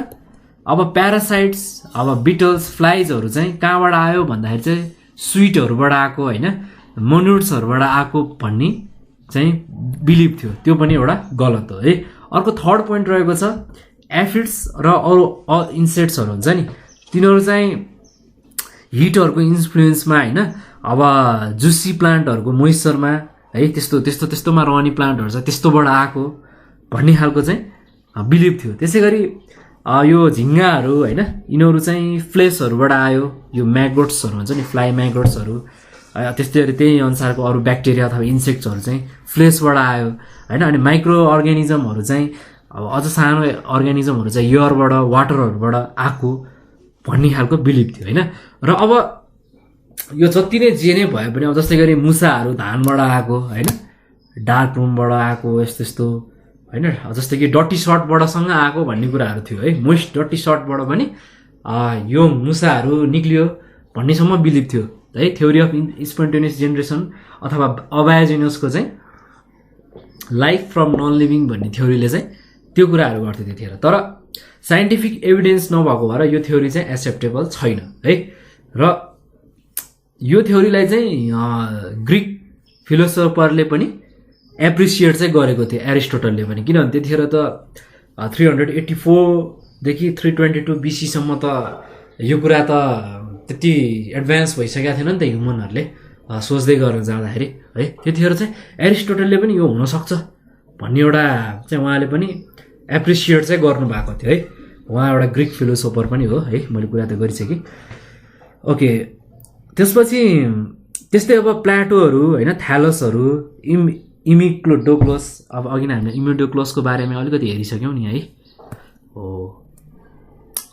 अब प्यारासाइट्स, अब बिटल्स, फ्लाइजहरू चाहिँ कहाँबाट आयो भन्दाखेरि चाहिँ स्विटहरूबाट आएको होइन, मोन्युट्सहरूबाट आएको भन्ने चाहिँ बिलिभ थियो, त्यो पनि एउटा गलत हो है। अर्को थर्ड पोइन्ट रहेको छ एफिड्स र अरू इन्सेक्ट्सहरू हुन्छ नि, तिनीहरू चाहिँ हिटहरूको इन्फ्लुएन्समा होइन, अब जुसी प्लान्टहरूको मोइस्चरमा है, त्यस्तोमा रहने प्लान्टहरू छ त्यस्तोबाट आएको भन्ने खालको चाहिँ बिलिभ थियो। त्यसै गरी यो झिङ्गाहरू होइन, यिनीहरू चाहिँ फ्लेसहरूबाट आयो, यो म्यागोट्सहरू हुन्छ नि, फ्लाइ म्यागोट्सहरू, त्यस्तै गरी त्यही अनुसारको अरू ब्याक्टेरिया अथवा इन्सेक्ट्सहरू चाहिँ फ्लेसबाट आयो होइन। अनि माइक्रो अर्ग्यानिजमहरू चाहिँ अब अझ सानो अर्ग्यानिजमहरू चाहिँ एयरबाट, वाटरहरूबाट आएको भन्ने खालको बिलिभ थियो होइन। र अब यो जति नै जे नै भयो पनि अब जस्तै गरी मुसाहरू धानबाट आएको होइन, डार्क रुमबाट आएको यस्तो होइन, जस्तै कि डटी सर्टबाटसँग आएको भन्ने कुराहरू थियो है। मोस्ट डटी सर्टबाट पनि यो मुसाहरू निक्लियो भन्नेसम्म बिलिभ थियो है। थ्योरी अफ स्पोन्टेनियस जेनेरेसन अथवा अबायोजेनसको चाहिँ लाइफ फ्रम नन लिभिङ भन्ने थ्योरीले चाहिँ त्यो कुराहरू गर्थ्यो त्यतिखेर। तर साइन्टिफिक एभिडेन्स नभएको भएर यो थ्योरी चाहिँ एक्सेप्टेबल छैन है। र यो थ्योरीलाई चाहिँ ग्रिक फिलोसोफरले पनि एप्रिसिएट चाहिँ गरेको थियो, एरिस्टोटलले पनि, किनभने त्यतिखेर त 384 देखि 322 BC सम्म त यो कुरा त त्यति एडभान्स भइसकेको थिएन नि त ह्युमनहरूले सोच्दै गरेर जाँदाखेरि है। त्यतिखेर चाहिँ एरिस्टोटलले पनि यो हुनसक्छ भन्ने एउटा चाहिँ उहाँले पनि एप्रिसिएट चाहिँ गर्नुभएको थियो है। उहाँ एउटा ग्रिक फिलोसोफर पनि हो है, मैले कुरा त गरिसकेँ। ओके, त्यसपछि त्यस्तै अब प्लाटोहरू होइन, थ्यालसहरू, इमिक्लोडोक्लोस, अब अघि नै हामीले इमिडोक्लोसको बारेमा अलिकति हेरिसक्यौँ नि है। हो,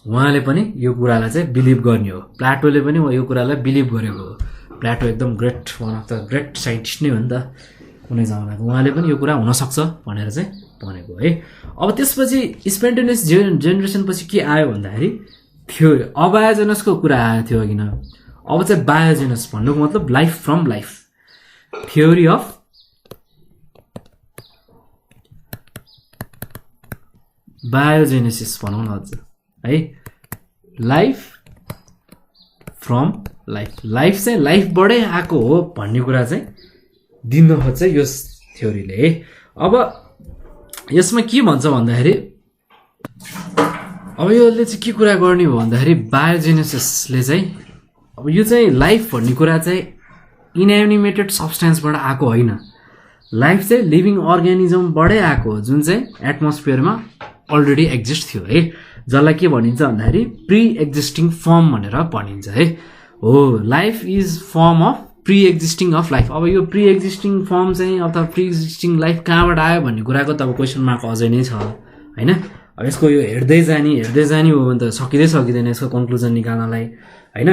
उहाँले पनि यो कुरालाई चाहिँ बिलिभ गर्ने हो, प्लाटोले पनि यो कुरालाई बिलिभ गरेको हो। प्लाटो एकदम great, one of the great scientist नै हो नि त कुनै जमानाको, उहाँले पनि यो कुरा हुनसक्छ भनेर चाहिँ भनेको है। अब त्यसपछि स्पोन्टेनियस जेनेरेसन पछि के आयो भन्दाखेरि थियो अबायोजेनसको कुरा आएको थियो अघि न। अब चाहिँ बायोजेनस भन्नुको मतलब life from life, theory of biogenesis भनौँ न अझ है, लाइफ फ्रम लाइफ, लाइफ चाहिँ लाइफबाटै आएको हो भन्ने कुरा चाहिँ दिन खोज्छ यो थ्योरीले है। अब यसमा के भन्छ भन्दाखेरि अब यसले चाहिँ के कुरा गर्ने हो भन्दाखेरि बायोजेनेसिसले चाहिँ अब यो चाहिँ लाइफ भन्ने कुरा चाहिँ इनएनिमेटेड सब्सटेन्सबाट आएको होइन, लाइफ चाहिँ लिभिङ अर्ग्यानिजमबाटै आएको हो जुन चाहिँ एटमोस्फियरमा अलरेडी एक्जिस्ट थियो है, जसलाई के भनिन्छ भन्दाखेरि प्री एक्जिस्टिङ फर्म भनेर भनिन्छ है। हो, life is form of pre existing of life. अब यो प्री एक्जिस्टिङ फर्म चाहिँ अथवा प्री एक्जिस्टिङ लाइफ कहाँबाट आयो भन्ने कुराको त अब क्वेसन मार्क अझै नै छ होइन। अब यसको यो हेर्दै जाने हो भने त सकिँदैन यसको कन्क्लुजन निकाल्नलाई होइन।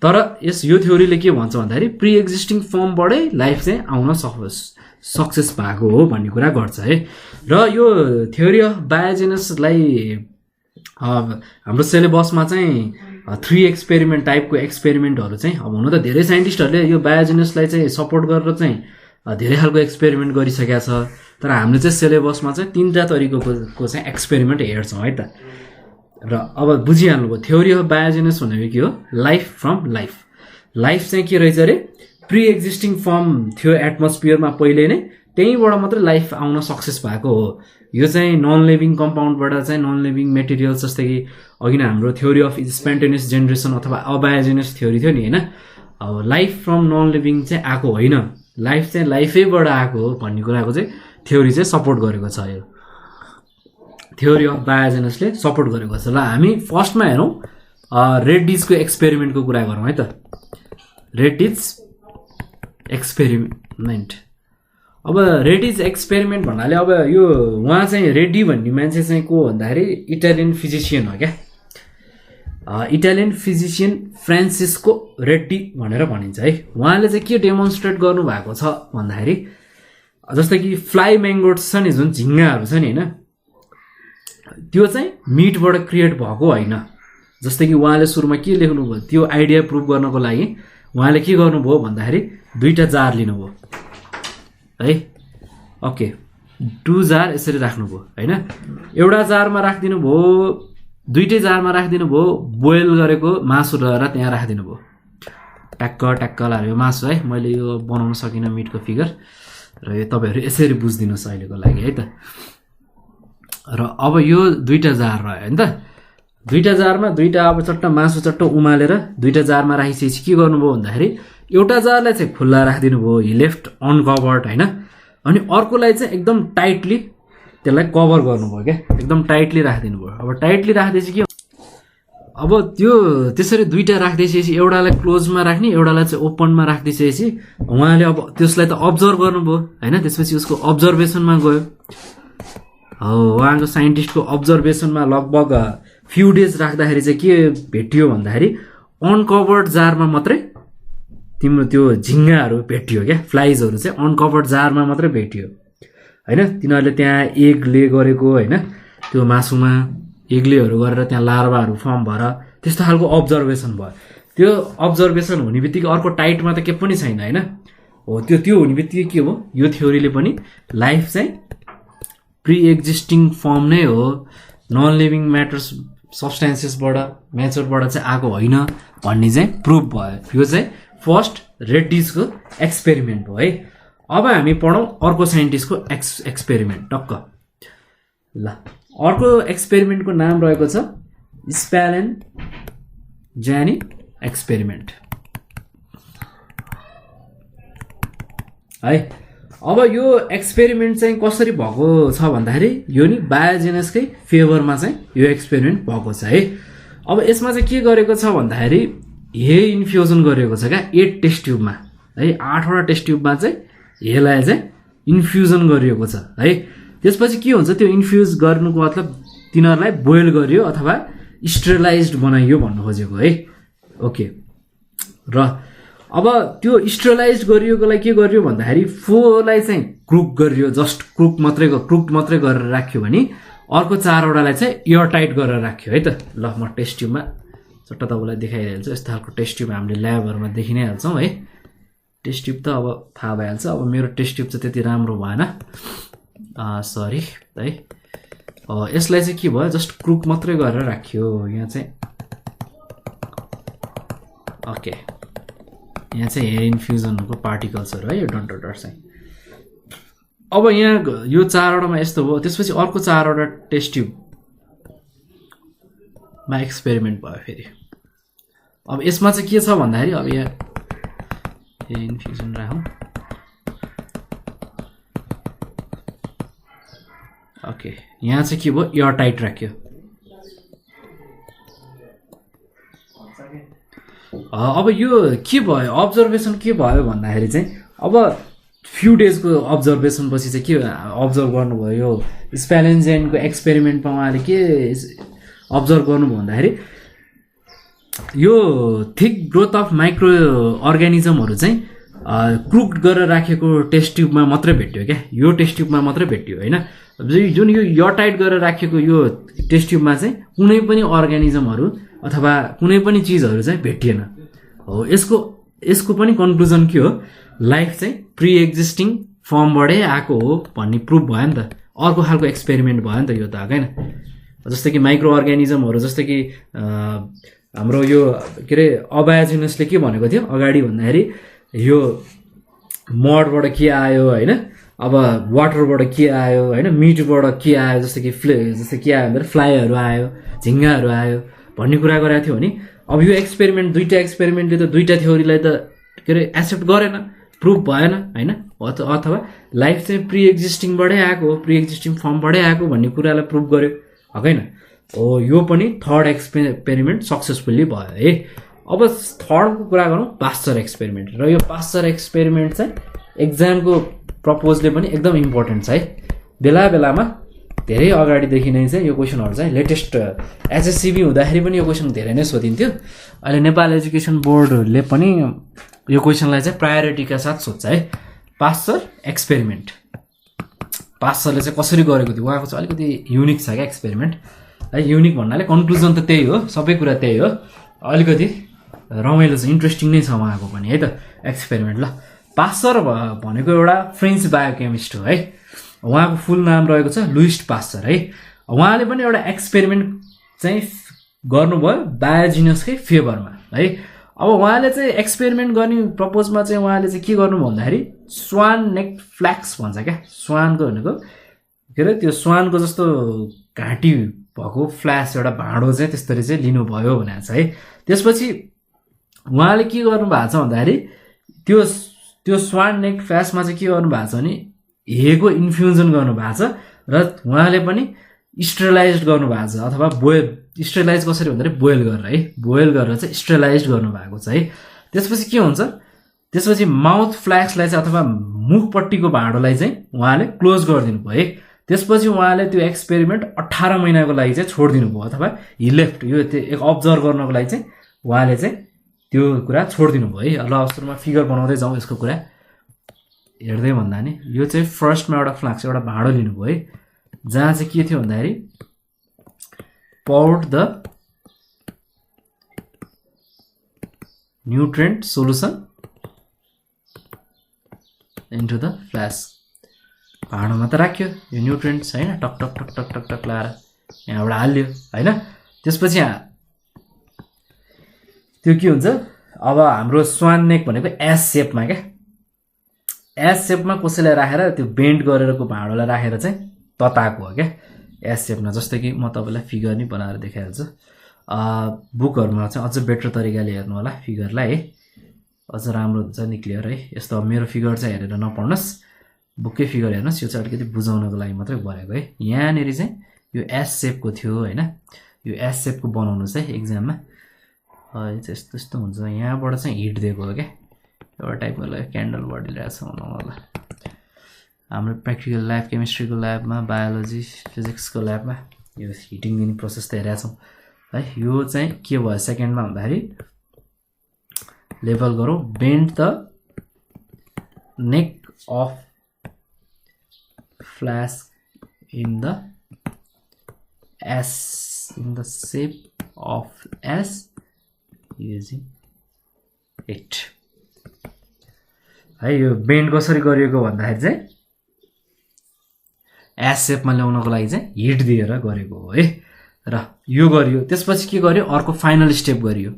तर यो थ्योरीले के भन्छ भन्दाखेरि प्री एक्जिस्टिङ फर्मबाटै लाइफ चाहिँ आउन सक्सेस भएको हो भन्ने कुरा गर्छ है। र यो थ्योरी अफ बायोजेनसलाई हाम्रो सिलेबसमा चाहिँ 3 एक्सपेरिमेन्ट टाइपको एक्सपेरिमेन्टहरू चाहिँ अब हुन त धेरै साइन्टिस्टहरूले यो बायोजेनसलाई चाहिँ सपोर्ट गरेर चाहिँ धेरै खालको एक्सपेरिमेन्ट गरिसकेका छ, तर हामीले चाहिँ सिलेबसमा चाहिँ 3टा तरिकाको चाहिँ एक्सपेरिमेन्ट हेर्छौँ है त। र अब बुझिहाल्नुभयो थ्योरी अफ बायोजेनस भनेको के हो, लाइफ फ्रम लाइफ। लाइफ चाहिँ के रहेछ अरे, प्री एक्जिस्टिङ फर्म थियो एटमोस्फियरमा पहिले नै, त्यहीँबाट मात्रै लाइफ आउन सक्सेस भएको हो। यो चाहिँ नन लिभिङ कम्पाउन्डबाट चाहिँ नन लिभिङ मेटेरियल्स, जस्तै कि अघि नै हाम्रो थ्योरी अफ स्पोन्टेनियस जेनेरेसन अथवा अबायोजेनस थ्योरी थियो नि होइन। अब लाइफ फ्रम नन लिभिङ चाहिँ आएको होइन, लाइफ चाहिँ लाइफैबाट आएको हो भन्ने कुराको चाहिँ थ्योरी चाहिँ सपोर्ट गरेको छ यो। थ्योरी अफ बायोजेनसले सपोर्ट गरेको छ। ल हामी फर्स्टमा हेरौँ रेड्डिजको एक्सपेरिमेन्टको कुरा गरौँ है त। रेड्डिज एक्सपेरिमेन्ट। अब रेड्डिज एक्सपेरिमेन्ट भन्नाले अब यो उहाँ चाहिँ रेड्डी भन्ने मान्छे चाहिँ को भन्दाखेरि इटालियन फिजिसियन हो क्या। इटालियन फिजिसियन फ्रान्सिस्को रेड्डी भनेर भनिन्छ है। उहाँले चाहिँ के डेमोन्स्ट्रेट गर्नुभएको छ भन्दाखेरि जस्तै कि फ्लाइ म्याङ्गोट्स छ नि, जुन झिङ्गाहरू छ नि होइन, त्यो चाहिँ मिटबाट क्रिएट भएको होइन। जस्तै कि उहाँले सुरुमा के लेख्नुभयो, त्यो आइडिया प्रुभ गर्नको लागि उहाँले के गर्नुभयो भन्दाखेरि 2टा जार लिनुभयो है। ओके, 2 जार यसरी राख्नुभयो होइन। एउटा जारमा राखिदिनु भयो, 2टै जारमा राखिदिनु भयो, बोइल गरेको मासु रहेर त्यहाँ राखिदिनु भयो। ट्याक्क ट्याक्क लाग्यो मासु है। मैले यो बनाउन सकिनँ मिटको फिगर, र यो तपाईँहरू यसरी बुझिदिनुहोस् अहिलेको लागि है त। र अब यो 2टा जार रह्यो होइन त। 2टा जारमा 2टा अब चट्ट मासु चट्ट उमालेर 2टा जारमा राखिसकेपछि के गर्नुभयो भन्दाखेरि एउटा जारलाई चाहिँ खुल्ला राखिदिनु भयो, हि लेफ्ट अनकभर्ड होइन। अनि अर्कोलाई चाहिँ एकदम टाइटली त्यसलाई कभर गर्नुभयो क्या, एकदम टाइटली राखिदिनु भयो। अब टाइटली राख्दैछ कि अब त्यो त्यसरी 2टा राख्दैछपछि एउटालाई क्लोजमा राख्ने, एउटालाई चाहिँ ओपनमा राख्दैछपछि उहाँले अब त्यसलाई त अब्जर्भ गर्नुभयो होइन। त्यसपछि उसको अब्जर्भेसनमा गयो। उहाँको साइन्टिस्टको अब्जर्भेसनमा लगभग फ्यु डेज राख्दाखेरि चाहिँ के भेटियो भन्दाखेरि अनकभर्ड जारमा मात्रै तिम्रो त्यो झिङ्गाहरू भेटियो क्या। फ्लाइजहरू चाहिँ अनकभर्ड जारमा मात्रै भेटियो होइन। तिनीहरूले त्यहाँ एग ले गरेको होइन, त्यो मासुमा एग लेहरू गरेर त्यहाँ लार्भाहरू फर्म भएर त्यस्तो खालको अब्जर्भेसन भयो। त्यो अब्जर्भेसन हुने बित्तिकै अर्को टाइटमा त के पनि छैन होइन। हो त्यो हुने बित्तिकै के हो, यो थ्योरीले पनि लाइफ चाहिँ प्रि एक्जिस्टिङ फर्म नै हो, नन लिभिङ म्याटर्स सब्सटेन्सेसबाट नेचरबाट चाहिँ आएको होइन भन्ने चाहिँ प्रुभ भयो। यो चाहिँ फर्स्ट रेड्डिजको एक्सपेरिमेन्ट हो है। अब हामी पढौँ अर्को साइन्टिस्टको एक्सपेरिमेन्ट टक्क। ल अर्को एक्सपेरिमेन्टको नाम रहेको छ स्प्यालेन्जानी एक्सपेरिमेन्ट है। अब यो एक्सपेरिमेन्ट चाहिँ कसरी भएको छ भन्दाखेरि यो नि बायोजेनसकै फेभरमा चाहिँ यो एक्सपेरिमेन्ट भएको छ है। अब यसमा चाहिँ के गरेको छ भन्दाखेरि हे इन्फ्युजन गरिएको छ क्या 8 टेस्ट ट्युबमा है। 8वटा टेस्ट ट्युबमा चाहिँ हेलाई चाहिँ इन्फ्युजन गरिएको छ है। त्यसपछि के हुन्छ, त्यो इन्फ्युज गर्नुको मतलब तिनीहरूलाई बोइल गरियो अथवा स्टेरिलाइज्ड बनाइयो भन्नु खोजेको है। ओके, र अब त्यो स्टेरिलाइज गरियोकोलाई के गरियो भन्दाखेरि फोलाई चाहिँ क्रुक गरियो, जस्ट क्रुक मात्रै गरेर राख्यो भने अर्को 4वटालाई चाहिँ एयर टाइट गरेर राख्यो है त। ल म टेस्ट ट्युबमा चट्ट तपाईँलाई देखाइहाल्छु। यस्तो खालको टेस्ट ट्युब हामीले ल्याबहरूमा देखि नै हाल्छौँ है। टेस्ट ट्युब त अब थाहा भइहाल्छ। अब मेरो टेस्ट ट्युब चाहिँ त्यति राम्रो भएन, सरी है। यसलाई चाहिँ के भयो, जस्ट क्रुक मात्रै गरेर राख्यो यहाँ चाहिँ। ओके, यहाँ चाहिँ हेयर इन्फ्युजनको पार्टिकल्सहरू है, यो डट चाहिँ। अब यहाँ यो 4वटामा यस्तो भयो। त्यसपछि अर्को 4वटा टेस्ट ट्युबमा एक्सपेरिमेन्ट भयो फेरि। अब यसमा चाहिँ के छ भन्दाखेरि अब यहाँ इन्फ्युजन राखौँ। ओके, यहाँ चाहिँ के भयो, एयर टाइट राख्यो। अब यो के भयो, अब्जर्भेसन के भयो भन्दाखेरि चाहिँ अब फ्यु डेजको अब्जर्भेसन पछि चाहिँ के अब्जर्भ गर्नुभयो, यो स्प्यालेन्जानीको एक्सपेरिमेन्टमा उहाँले के अब्जर्भ गर्नुभयो भन्दाखेरि यो थिक ग्रोथ अफ माइक्रो अर्गानिजमहरू चाहिँ क्रुक्ड गरेर राखेको टेस्ट ट्युबमा मात्रै भेट्यो क्या। यो टेस्ट ट्युबमा मात्रै भेट्यो होइन। जुन यो एयर टाइट गरेर राखेको यो टेस्ट ट्युबमा चाहिँ कुनै पनि अर्गानिजमहरू अथवा कुनै पनि चिजहरू चाहिँ भेटिएन हो। यसको पनि कन्क्लुजन के हो, लाइफ चाहिँ प्रि एक्जिस्टिङ फर्मबाटै आएको हो भन्ने प्रुभ भयो नि त। अर्को खालको एक्सपेरिमेन्ट भयो नि त यो त होइन। जस्तै कि माइक्रो अर्गानिजमहरू, जस्तै कि हाम्रो यो के अरे अबायोजेनसले के भनेको थियो अगाडि भन्दाखेरि यो मडबाट के आयो होइन, अब वाटरबाट के आयो होइन, मिटबाट के आयो, जस्तै कि जस्तै के आयो भन्दाखेरि फ्लाइहरू आयो, झिङ्गाहरू आयो भन्ने कुरा गरेको थियो भने अब यो एक्सपेरिमेन्ट 2टा एक्सपेरिमेन्टले त 2टा थ्योरीलाई त के अरे एक्सेप्ट गरेन, प्रुभ भएन होइन। अथवा लाइफ चाहिँ प्रि एक्जिस्टिङबाटै आएको हो, प्रि एक्जिस्टिङ फर्मबाटै आएको भन्ने कुरालाई प्रुभ गर्यो होइन हो यो पनि थर्ड एक्सपेरिमेन्ट सक्सेसफुल्ली भयो है अब थर्डको कुरा गरौँ पास्चर एक्सपेरिमेन्ट र यो पास्चर एक्सपेरिमेन्ट चाहिँ एक्जामको प्रपोजले पनि एकदम इम्पोर्टेन्ट छ है बेला बेलामा धेरै अगाडिदेखि नै चाहिँ यो क्वेसनहरू चाहिँ लेटेस्ट एसएससिबी हुँदाखेरि पनि यो क्वेसन धेरै नै सोधिन्थ्यो अहिले नेपाल एजुकेसन बोर्डले पनि यो क्वेसनलाई चाहिँ प्रायोरिटीका साथ सोध्छ है पास्चर एक्सपेरिमेन्ट पास्चरले चाहिँ कसरी गरेको थियो उहाँको चाहिँ अलिकति युनिक छ क्या एक्सपेरिमेन्ट है युनिक भन्नाले कन्क्लुजन त त्यही हो सबै कुरा त्यही हो अलिकति रमाइलो छ इन्ट्रेस्टिङ नै छ उहाँको पनि है त एक्सपेरिमेन्ट ल पास्चर भनेको एउटा फ्रेन्च बायोकेमिस्ट हो है उहाँको फुल नाम रहेको छ लुइस पास्चर है उहाँले पनि एउटा एक्सपेरिमेन्ट चाहिँ गर्नुभयो बायोजिनसकै फेभरमा है अब उहाँले चाहिँ एक्सपेरिमेन्ट गर्ने प्रपोजमा चाहिँ उहाँले चाहिँ के गर्नु भन्दाखेरि स्वान नेक फ्ल्याक्स भन्छ क्या स्वानको भनेको के अरे त्यो स्वानको जस्तो घाँटी भएको फ्ल्यास एउटा भाँडो चाहिँ त्यसरी चाहिँ लिनुभयो भनेको छ है त्यसपछि उहाँले के गर्नुभएको छ भन्दाखेरि त्यो त्यो स्वान नेक फ्ल्यासमा चाहिँ के गर्नुभएको छ भने हेको इन्फ्युजन गर्नुभएको छ र उहाँले पनि स्टेरलाइज गर्नुभएको छ अथवा बोइल स्टेरलाइज कसरी भन्दाखेरि बोइल गरेर है बोइल गरेर चाहिँ स्टेरलाइज गर्नुभएको छ है त्यसपछि के हुन्छ त्यसपछि माउथ फ्ल्याक्सलाई चाहिँ अथवा मुखपट्टिको भाँडोलाई चाहिँ उहाँले क्लोज गरिदिनु भयो है त्यसपछि उहाँले त्यो एक्सपेरिमेन्ट 18 महिनाको लागि चाहिँ छोडिदिनु भयो अथवा हि लेफ्ट यो एक अब्जर्भ गर्नको लागि चाहिँ उहाँले चाहिँ त्यो कुरा छोडिदिनु भयो है ल अवसरमा फिगर बनाउँदै जाउँ यसको कुरा हेर्दै भन्दा नि यो चाहिँ फर्स्टमा एउटा फ्लाक्स एउटा भाँडो लिनुभयो है जहाँ चाहिँ के थियो भन्दाखेरि poured the nutrient solution into the flask भाँडोमा त राख्यो यो न्युट्रिएन्ट्स हैन टक टक टक टक टक टक लाएर यहाँबाट हाल्यो हैन त्यसपछि त्यो के हुन्छ अब हाम्रो स्वान नेक भनेको एस शेपमा क्या एस शेपमा कसैलाई राखेर त्यो बेन्ड गरेरको भाँडोलाई राखेर चाहिँ तताएको हो क्या एस शेपमा जस्तै कि म तपाईलाई फिगर नि बनाएर देखाइहाल्छु बुकहरुमा चाहिँ अझ बेटर तरिकाले हेर्नु होला फिगरलाई है अझ राम्रो हुन्छ नि क्लियर है यस्तो मेरो फिगर चाहिँ हेरेर नपढ्नुस् बुककै फिगर हेर्नुस् यो चाहिँ अलिकति बुझाउनको लागि मात्रै गरेको है यहाँनेरि चाहिँ यो एस शेपको थियो हैन यो एस शेपको बनाउनु चाहिँ एक्जाममा यस्तो यस्तो हुन्छ यहाँबाट चाहिँ हिट दिएको हो क्या एउटा टाइपको क्यान्डल बडी रहेछ होला हाम्रो प्र्याक्टिकल ल्याब केमिस्ट्रीको ल्याबमा बायोलोजी फिजिक्सको ल्याबमा यो हिटिङ दिने प्रोसेस त हेरेका छौँ है यो चाहिँ के भयो सेकेन्डमा भन्दाखेरि लेभल गरौँ bend the neck of flask in the shape of S using it है यो बेन्ड कसरी गरिएको भन्दाखेरि चाहिँ एस शेपमा ल्याउनको लागि चाहिँ हिट दिएर गरेको हो है र यो गरियो त्यसपछि के गर्यो अर्को फाइनल स्टेप गरियो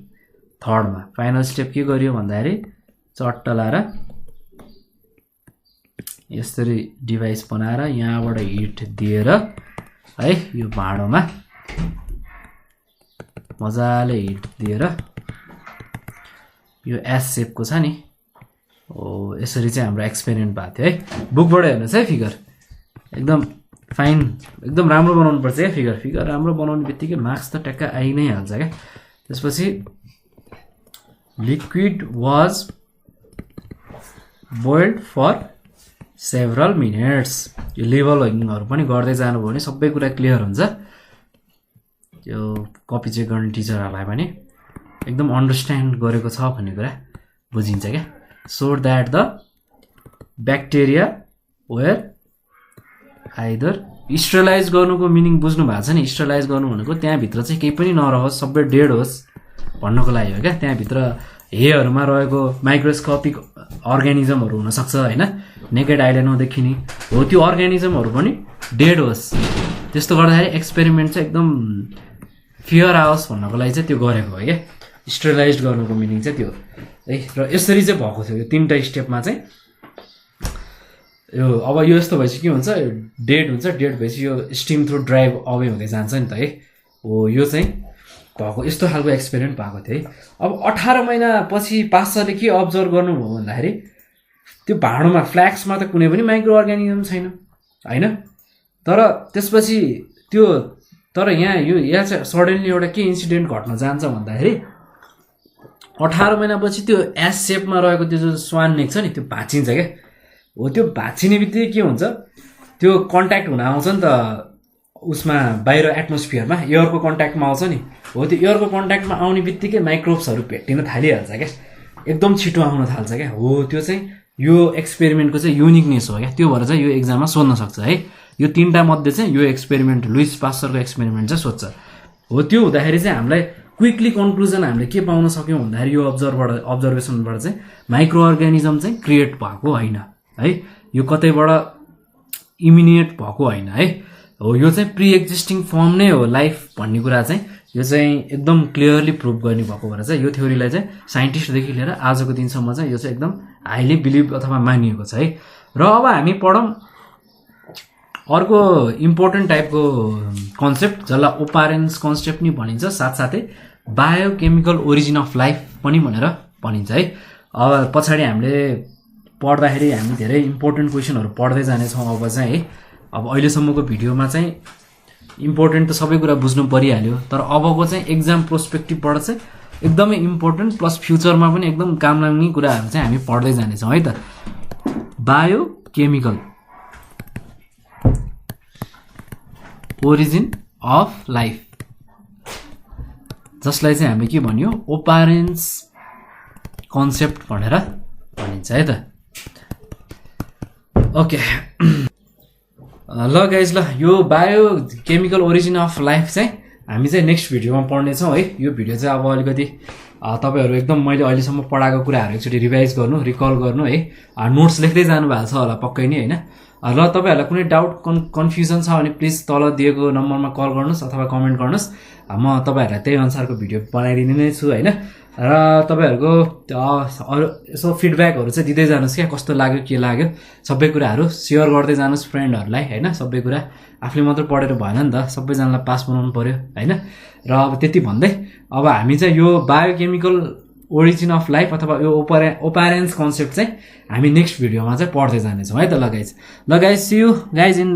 थर्डमा फाइनल स्टेप के गरियो भन्दाखेरि चट्ट लाएर यसरी डिभाइस बनाएर यहाँबाट हिट दिएर है यो भाँडोमा मजाले हिट दिएर यो एस शेपको छ नि हो यसरी चाहिँ हाम्रो एक्सपेरिमेन्ट भएको थियो है बुकबाट हेर्नुहोस् है फिगर एकदम फाइन एकदम राम्रो बनाउनु पर्छ क्या फिगर राम्रो बनाउने बित्तिकै मार्क्स त ट्याक्क आइ नै हाल्छ क्या त्यसपछि liquid was boiled for several minutes यो लेभलिङहरु पनि गर्दै जानुभयो भने सबै कुरा क्लियर हुन्छ यो कपी चेक गर्ने टिचरहरुलाई पनि एकदम अन्डरस्ट्यान्ड गरेको छ भन्ने कुरा बुझिन्छ क्या so that the bacteria were either sterilise गर्नुको मिनिङ बुझ्नु भएको छ नि स्टेरलाइज गर्नु भनेको त्यहाँ भित्र चाहिँ केही पनि नरहोस् सबै डेड होस् भन्नको लागि हो क्या त्यहाँ भित्र हेहरुमा रहेको माइक्रोस्कोपिक अर्गानिजमहरु हुन सक्छ हैन नेकेड आइले नदेखिने हो त्यो अर्गानिजमहरु पनि डेड होस् त्यस्तो गर्दाखेरि एक्सपेरिमेन्ट चाहिँ एकदम फियर आओस् भन्नको लागि चाहिँ त्यो गरेको हो क्या स्टेरलाइज गर्नुको मिनिङ चाहिँ त्यो है र यसरी चाहिँ भएको थियो यो तीनटा स्टेपमा चाहिँ यो अब यो यस्तो भएपछि के हुन्छ डेड हुन्छ डेड भएपछि यो स्टिम थ्रु ड्राइभ अवे हुँदै जान्छ नि त है हो यो चाहिँ भएको यस्तो खालको एक्सपेरिमेन्ट भएको थियो है अब 18 महिना पछि पास्चरले के अब्जर्भ गर्नुभयो भन्दाखेरि त्यो भाँडोमा फ्ल्याक्समा त कुनै पनि माइक्रो अर्गानिजम छैन हैन तर त्यसपछि त्यो तर यहाँ चाहिँ सडनली एउटा के इन्सिडेन्ट घट्न जान्छ भन्दाखेरि 18 महिनापछि त्यो एस सेपमा रहेको त्यो जो स्वान नेक छ नि त्यो भाँचिन्छ क्या। हो त्यो भाँचिने बित्तिकै के हुन्छ त्यो कन्ट्याक्ट हुन आउँछ नि त उसमा बाहिर एटमोस्फियरमा एयरको कन्ट्याक्टमा आउँछ नि। हो त्यो एयरको कन्ट्याक्टमा आउने बित्तिकै माइक्रोब्सहरू भेटिन थालिहाल्छ क्या, एकदम छिटो आउन थाल्छ क्या। हो त्यो चाहिँ यो एक्सपेरिमेन्टको चाहिँ युनिकनेस हो क्या। त्यो भएर चाहिँ यो एक्जाममा सोध्न सक्छ है। यो 3टा मध्ये चाहिँ यो एक्सपेरिमेन्ट लुइस पास्चरको एक्सपेरिमेन्ट चाहिँ सोध्छ। हो त्यो हुँदाखेरि चाहिँ हामीलाई क्विकली कन्क्लुजन हामीले के पाउन सक्यौँ भन्दाखेरि यो अब्जर्भेसनबाट चाहिँ माइक्रो अर्गानिजम चाहिँ क्रिएट भएको होइन है, यो कतैबाट इमिनेट भएको होइन है। हो यो चाहिँ प्रि एक्जिस्टिङ फर्म नै हो लाइफ भन्ने कुरा चाहिँ यो चाहिँ एकदम क्लियरली प्रुभ गर्ने भएको भएर चाहिँ यो थ्योरीलाई चाहिँ साइन्टिस्टदेखि लिएर आजको दिनसम्म चाहिँ यो चाहिँ एकदम हाइली बिलिभ अथवा मानिएको छ है। र अब हामी पढौँ अर्को इम्पोर्टेन्ट टाइपको कन्सेप्ट जसलाई ओपारेन्स कन्सेप्ट नि भनिन्छ, साथसाथै बायोकेमिकल ओरिजिन अफ लाइफ पनि भनेर भनिन्छ है। अब पछाडि हामीले पढ्दाखेरि हामी धेरै इम्पोर्टेन्ट क्वेसनहरू पढ्दै जानेछौँ अब चाहिँ है। अब अहिलेसम्मको भिडियोमा चाहिँ इम्पोर्टेन्ट त सबै कुरा बुझ्नु परिहाल्यो, तर अबको चाहिँ एक्जाम प्रोस्पेक्टिभबाट चाहिँ एकदमै इम्पोर्टेन्ट प्लस फ्युचरमा पनि एकदम काम लाग्ने कुराहरू चाहिँ हामी पढ्दै जानेछौँ है त। बायोकेमिकल ओरिजिन अफ लाइफ, जसलाई चाहिँ हामी के भन्यो ओपारेन्स कन्सेप्ट भनेर भनिन्छ है त। ओके ल गाइज, ल यो बायोकेमिकल ओरिजिन अफ लाइफ चाहिँ हामी चाहिँ नेक्स्ट भिडियोमा पढ्नेछौँ है। यो भिडियो चाहिँ अब अलिकति तपाईँहरू एकदम मैले अहिलेसम्म पढाएको कुराहरू एकचोटि रिभाइज गर्नु, रिकल गर्नु है। नोट्स लेख्दै जानु भएको छ होला पक्कै नै होइन। र तपाईँहरूलाई कुनै डाउट कन्फ्युजन छ भने प्लिज तल दिएको नम्बरमा कल गर्नुहोस् अथवा कमेन्ट गर्नुहोस्, म तपाईँहरूलाई त्यही अनुसारको भिडियो बनाइदिने नै छु होइन। र तपाईँहरूको यसो फिडब्याकहरू चाहिँ दिँदै जानुहोस् क्या, कस्तो लाग्यो के लाग्यो सबै कुराहरू सेयर गर्दै जानुहोस् फ्रेन्डहरूलाई होइन। सबै कुरा आफूले मात्र पढेर भएन नि त, सबैजनालाई पास बनाउनु पर्यो होइन। र अब त्यति भन्दै अब हामी चाहिँ यो बायोकेमिकल ओरिजिन अफ लाइफ अथवा यो ओपारेन्स कन्सेप्ट चाहिँ हामी नेक्स्ट भिडियोमा चाहिँ पढ्दै जानेछौँ है त। ल guys see you guys in